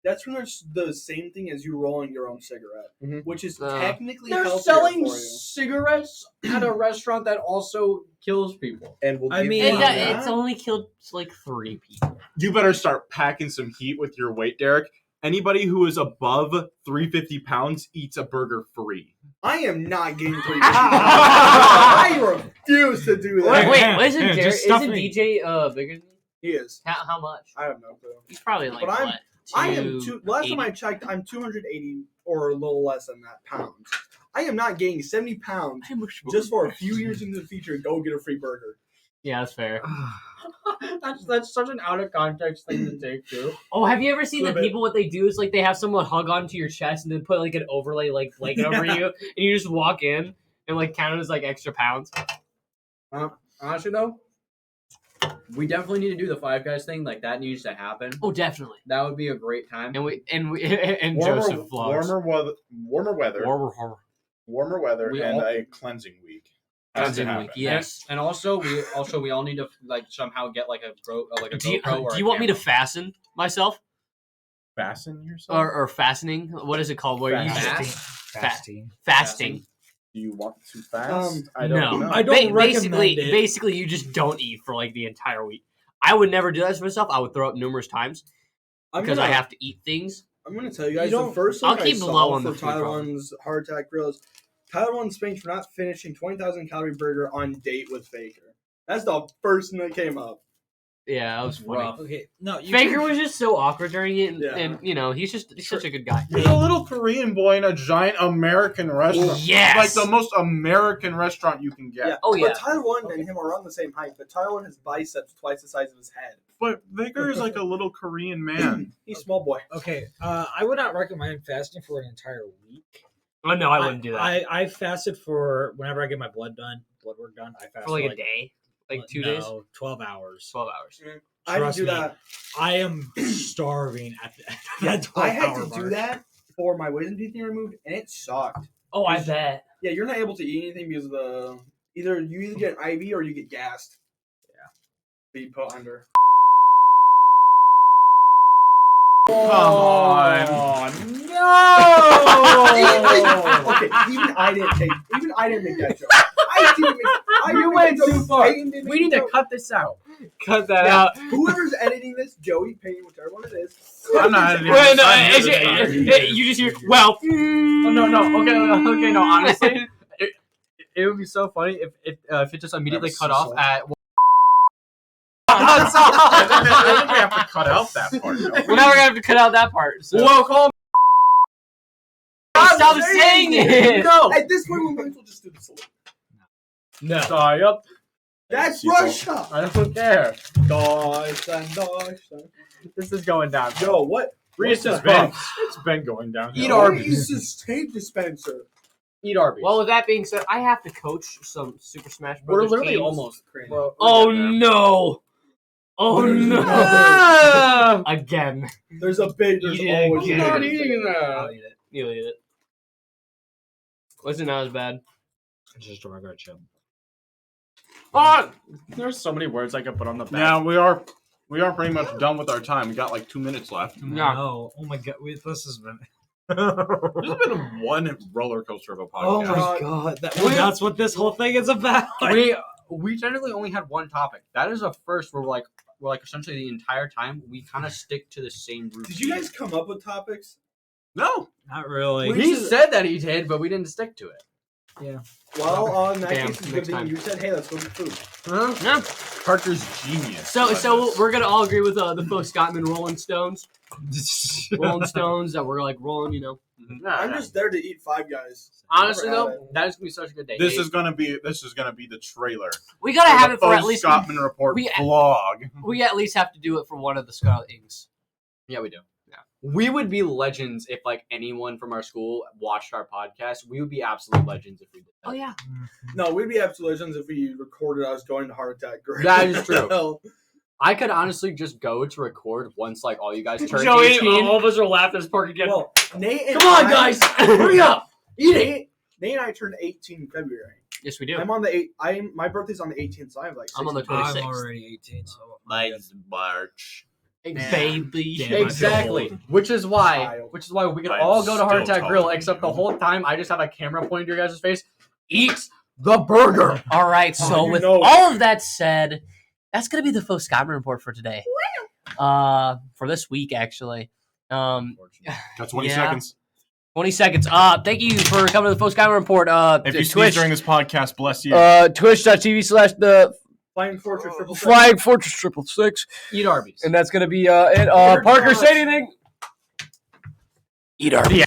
Speaker 1: that's pretty much the same thing as you rolling your own cigarette,
Speaker 3: Mhm.
Speaker 1: which is
Speaker 5: Uh,
Speaker 1: technically
Speaker 6: They're
Speaker 1: healthier
Speaker 6: selling
Speaker 1: for you.
Speaker 6: cigarettes at a restaurant that also kills people.
Speaker 3: And we'll
Speaker 4: I
Speaker 3: give
Speaker 4: mean-
Speaker 3: you
Speaker 5: And
Speaker 1: Yeah.
Speaker 5: it's only killed like 3 people.
Speaker 3: You better start packing some heat with your weight, Derek. Anybody who is above 350 pounds eats a burger free.
Speaker 1: I am not getting 3 I refuse to do that.
Speaker 5: Wait,
Speaker 4: Yeah,
Speaker 5: isn't
Speaker 4: yeah,
Speaker 5: Derek,
Speaker 4: just stuff
Speaker 5: isn't
Speaker 4: me.
Speaker 5: DJ bigger than me?
Speaker 1: He is.
Speaker 5: How much?
Speaker 1: I have no clue.
Speaker 5: He's probably like
Speaker 1: But I'm-
Speaker 5: what?
Speaker 1: I am last time
Speaker 5: 280?
Speaker 1: I checked, I'm 280 or a little less than that pounds. I am not gaining 70 pounds just for a few years into the future. Go get a free burger.
Speaker 5: Yeah, that's fair.
Speaker 6: That's such an out of context thing to take too.
Speaker 5: Oh, have you ever seen the
Speaker 1: Little bit.
Speaker 5: people? What they do is like they have someone hug onto your chest and then put like an overlay like blanket over you, and you just walk in and like count it as like extra pounds.
Speaker 6: Honestly though, we definitely need to do the Five Guys thing. Like that needs to happen.
Speaker 5: Oh, definitely.
Speaker 6: That would be a great time.
Speaker 5: And Joseph vlogs.
Speaker 3: warmer weather,
Speaker 6: We
Speaker 3: and
Speaker 6: all-
Speaker 3: a cleansing week. Has to
Speaker 5: Cleansing
Speaker 3: happen.
Speaker 5: week, yes.
Speaker 6: And also we all need to like somehow get like a
Speaker 5: Do you,
Speaker 6: GoPro or
Speaker 5: do
Speaker 6: a
Speaker 5: you want me to
Speaker 6: camera.
Speaker 5: fasten myself
Speaker 3: Fasten yourself.
Speaker 5: or fastening? What is it called? Where you
Speaker 6: Fast.
Speaker 5: just
Speaker 4: Fasting.
Speaker 5: fasting?
Speaker 3: Do you want to fast? I
Speaker 5: No.
Speaker 3: don't know.
Speaker 4: I don't
Speaker 5: basically,
Speaker 4: recommend it.
Speaker 5: basically, you just don't eat for like the entire week. I would never do that for myself. I would throw up numerous times because I have to eat things.
Speaker 1: I'm gonna tell you guys
Speaker 4: You
Speaker 1: the
Speaker 4: don't-
Speaker 1: first
Speaker 5: I'll
Speaker 1: thing
Speaker 5: keep
Speaker 1: I
Speaker 5: it
Speaker 1: saw
Speaker 5: low on
Speaker 1: for
Speaker 5: the food
Speaker 1: Tyler
Speaker 5: problem.
Speaker 1: One's heart attack grill is Tyler One spanked for not finishing 20,000 calorie burger on date with Faker. That's the first thing that came up.
Speaker 5: Yeah, that was funny.
Speaker 6: Rough.
Speaker 4: Okay, no, you
Speaker 5: Faker
Speaker 4: can-
Speaker 5: was just so awkward during it, and,
Speaker 1: Yeah.
Speaker 5: and you know he's such a good guy.
Speaker 3: There's a little Korean boy in a giant American restaurant.
Speaker 5: Yes!
Speaker 3: Like the most American restaurant you can get.
Speaker 1: Yeah.
Speaker 5: Oh, yeah.
Speaker 1: But Tyler One and him are around the same height, but Tyler One has biceps twice the size of his head.
Speaker 3: But Baker is like a little Korean man.
Speaker 1: He's small boy.
Speaker 4: Okay, I would not recommend fasting for an entire week.
Speaker 5: Oh no, I wouldn't do that
Speaker 4: I fasted for whenever I get my blood work done. I fast
Speaker 5: for like a day, like 2 days,
Speaker 4: 12 hours.
Speaker 5: 12 hours.
Speaker 1: I didn't
Speaker 4: Trust
Speaker 1: do
Speaker 4: me.
Speaker 1: that.
Speaker 4: I am starving at that 12
Speaker 1: I had
Speaker 4: hour
Speaker 1: to
Speaker 4: mark.
Speaker 1: do that for my wisdom teeth being removed, and it sucked.
Speaker 5: Oh, I bet.
Speaker 1: Yeah, you're not able to eat anything because of the you either get an IV or you get gassed. Yeah, that you put under.
Speaker 3: Come on.
Speaker 1: Okay, even I didn't make that joke. I didn't make.
Speaker 6: You went too far.
Speaker 1: Peyton didn't
Speaker 6: We
Speaker 1: make
Speaker 6: need
Speaker 1: the
Speaker 6: to
Speaker 1: joke.
Speaker 6: cut this out.
Speaker 5: Cut that
Speaker 1: Yeah.
Speaker 5: out.
Speaker 1: Whoever's editing this, Joey, Payne, whichever one it is.
Speaker 3: I'm not editing
Speaker 5: Well,
Speaker 3: this.
Speaker 5: no,
Speaker 3: I'm
Speaker 5: it's-
Speaker 3: editing
Speaker 5: it- you just hear well.
Speaker 6: Oh, no. Okay, no. Honestly, it would be so funny if it just immediately
Speaker 3: That was
Speaker 6: cut
Speaker 3: so
Speaker 6: off
Speaker 3: slow.
Speaker 6: at.
Speaker 3: I think we have to cut out that part.
Speaker 5: We're never gonna have to cut out that part. So.
Speaker 6: Welcome.
Speaker 5: Stop saying it.
Speaker 6: No.
Speaker 1: At this point, we might as well just do this.
Speaker 5: No.
Speaker 6: Sorry, up.
Speaker 1: That's
Speaker 3: People.
Speaker 1: Russia.
Speaker 6: I don't care.
Speaker 1: Deutschland.
Speaker 6: This is going down.
Speaker 1: Yo, what?
Speaker 3: Reese
Speaker 1: What
Speaker 3: has
Speaker 1: the
Speaker 3: been.
Speaker 1: heck?
Speaker 3: It's been going down.
Speaker 6: Eat
Speaker 1: Where
Speaker 6: Arby's.
Speaker 1: is this tape dispenser?
Speaker 6: Eat Arby's.
Speaker 5: Well, with that being said, I have to coach some Super Smash
Speaker 6: we're
Speaker 5: Brothers.
Speaker 6: literally
Speaker 5: teams.
Speaker 6: almost.
Speaker 1: Well,
Speaker 5: Oh no! Oh no!
Speaker 6: Ah!
Speaker 5: Again.
Speaker 1: There's a big. There's
Speaker 5: Eat it
Speaker 1: always
Speaker 5: again.
Speaker 1: a
Speaker 6: Not
Speaker 1: big
Speaker 6: eating
Speaker 1: thing.
Speaker 6: that.
Speaker 5: I'll eat it. You'll eat it. Wasn't not as bad.
Speaker 4: It's just a regular chip.
Speaker 6: There's so many words I could put on the back.
Speaker 3: Now we are pretty much done with our time. We got like 2 minutes left.
Speaker 5: Yeah.
Speaker 4: No. Oh my god. This has been.
Speaker 3: This has been one roller coaster of a podcast.
Speaker 1: Oh my
Speaker 4: God. That's what this whole thing is about.
Speaker 6: we technically only had one topic. That is a first. We're like essentially the entire time we kind of stick to the same routine.
Speaker 1: Did you guys come up with topics?
Speaker 3: No.
Speaker 4: Not really.
Speaker 6: He said that he did, but we didn't stick to it.
Speaker 1: Well, in that
Speaker 2: Damn,
Speaker 1: case, it's a good
Speaker 2: next
Speaker 1: thing
Speaker 2: time.
Speaker 1: you said, "Hey, let's go get food."
Speaker 5: Yeah.
Speaker 3: Parker's genius.
Speaker 5: So we're gonna all agree with the Foscottweman Rolling Stones. Rolling Stones that we're like rolling, you know.
Speaker 1: I'm just there to eat Five Guys.
Speaker 6: Honestly
Speaker 1: Never had
Speaker 6: though, that is gonna be such a good day.
Speaker 3: This is gonna be the trailer.
Speaker 5: We gotta have it for
Speaker 3: the
Speaker 5: at least.
Speaker 3: Foscottweman Report
Speaker 5: we-
Speaker 3: vlog.
Speaker 5: We at least have to do it for one of the Scarlet Inks.
Speaker 6: Yeah, we do.
Speaker 5: Yeah.
Speaker 6: We would be legends if like anyone from our school watched our podcast. We would be absolute legends if we did that.
Speaker 5: Oh yeah.
Speaker 1: No, we'd be absolute legends if we recorded us going to heart attack.
Speaker 6: That is true.
Speaker 1: Hell,
Speaker 6: I could honestly just go to record once like all you guys turn
Speaker 5: Joey,
Speaker 6: 18.
Speaker 5: all of us are laughing as Parker again.
Speaker 1: well, Nate and
Speaker 5: Come on,
Speaker 1: I-
Speaker 5: guys, hurry up! Eat it.
Speaker 1: Nate and I turned 18 in February.
Speaker 5: Yes, we do.
Speaker 1: I'm on the my birthday's on the 18th, so I have like.
Speaker 5: I'm on the
Speaker 1: 16.
Speaker 5: 26th.
Speaker 4: I'm already 18, so
Speaker 3: Mine's March.
Speaker 5: Baby.
Speaker 4: Damn, I feel
Speaker 6: Exactly.
Speaker 4: old.
Speaker 6: Which is why we could
Speaker 3: I'm
Speaker 6: all go to Heart
Speaker 3: still
Speaker 6: Attack Grill,
Speaker 3: talking.
Speaker 6: except the whole time I just have a camera pointing to your guys' face. Eat the burger.
Speaker 5: All right, so
Speaker 1: you
Speaker 5: with
Speaker 1: know.
Speaker 5: all of that said, that's gonna be the Foscottweman Report for today. For this week, actually.
Speaker 3: Got 20
Speaker 5: Yeah.
Speaker 3: seconds.
Speaker 5: 20 seconds. Thank you for coming to the Foscottweman Report.
Speaker 3: If you sneeze
Speaker 5: Twitch,
Speaker 3: during this podcast, bless you.
Speaker 5: twitch.tv/ the
Speaker 1: Flying Fortress Triple Six.
Speaker 5: Flying Fortress 666.
Speaker 6: Eat Arby's.
Speaker 5: And that's gonna be it. Parker, say anything. Eat Arby's.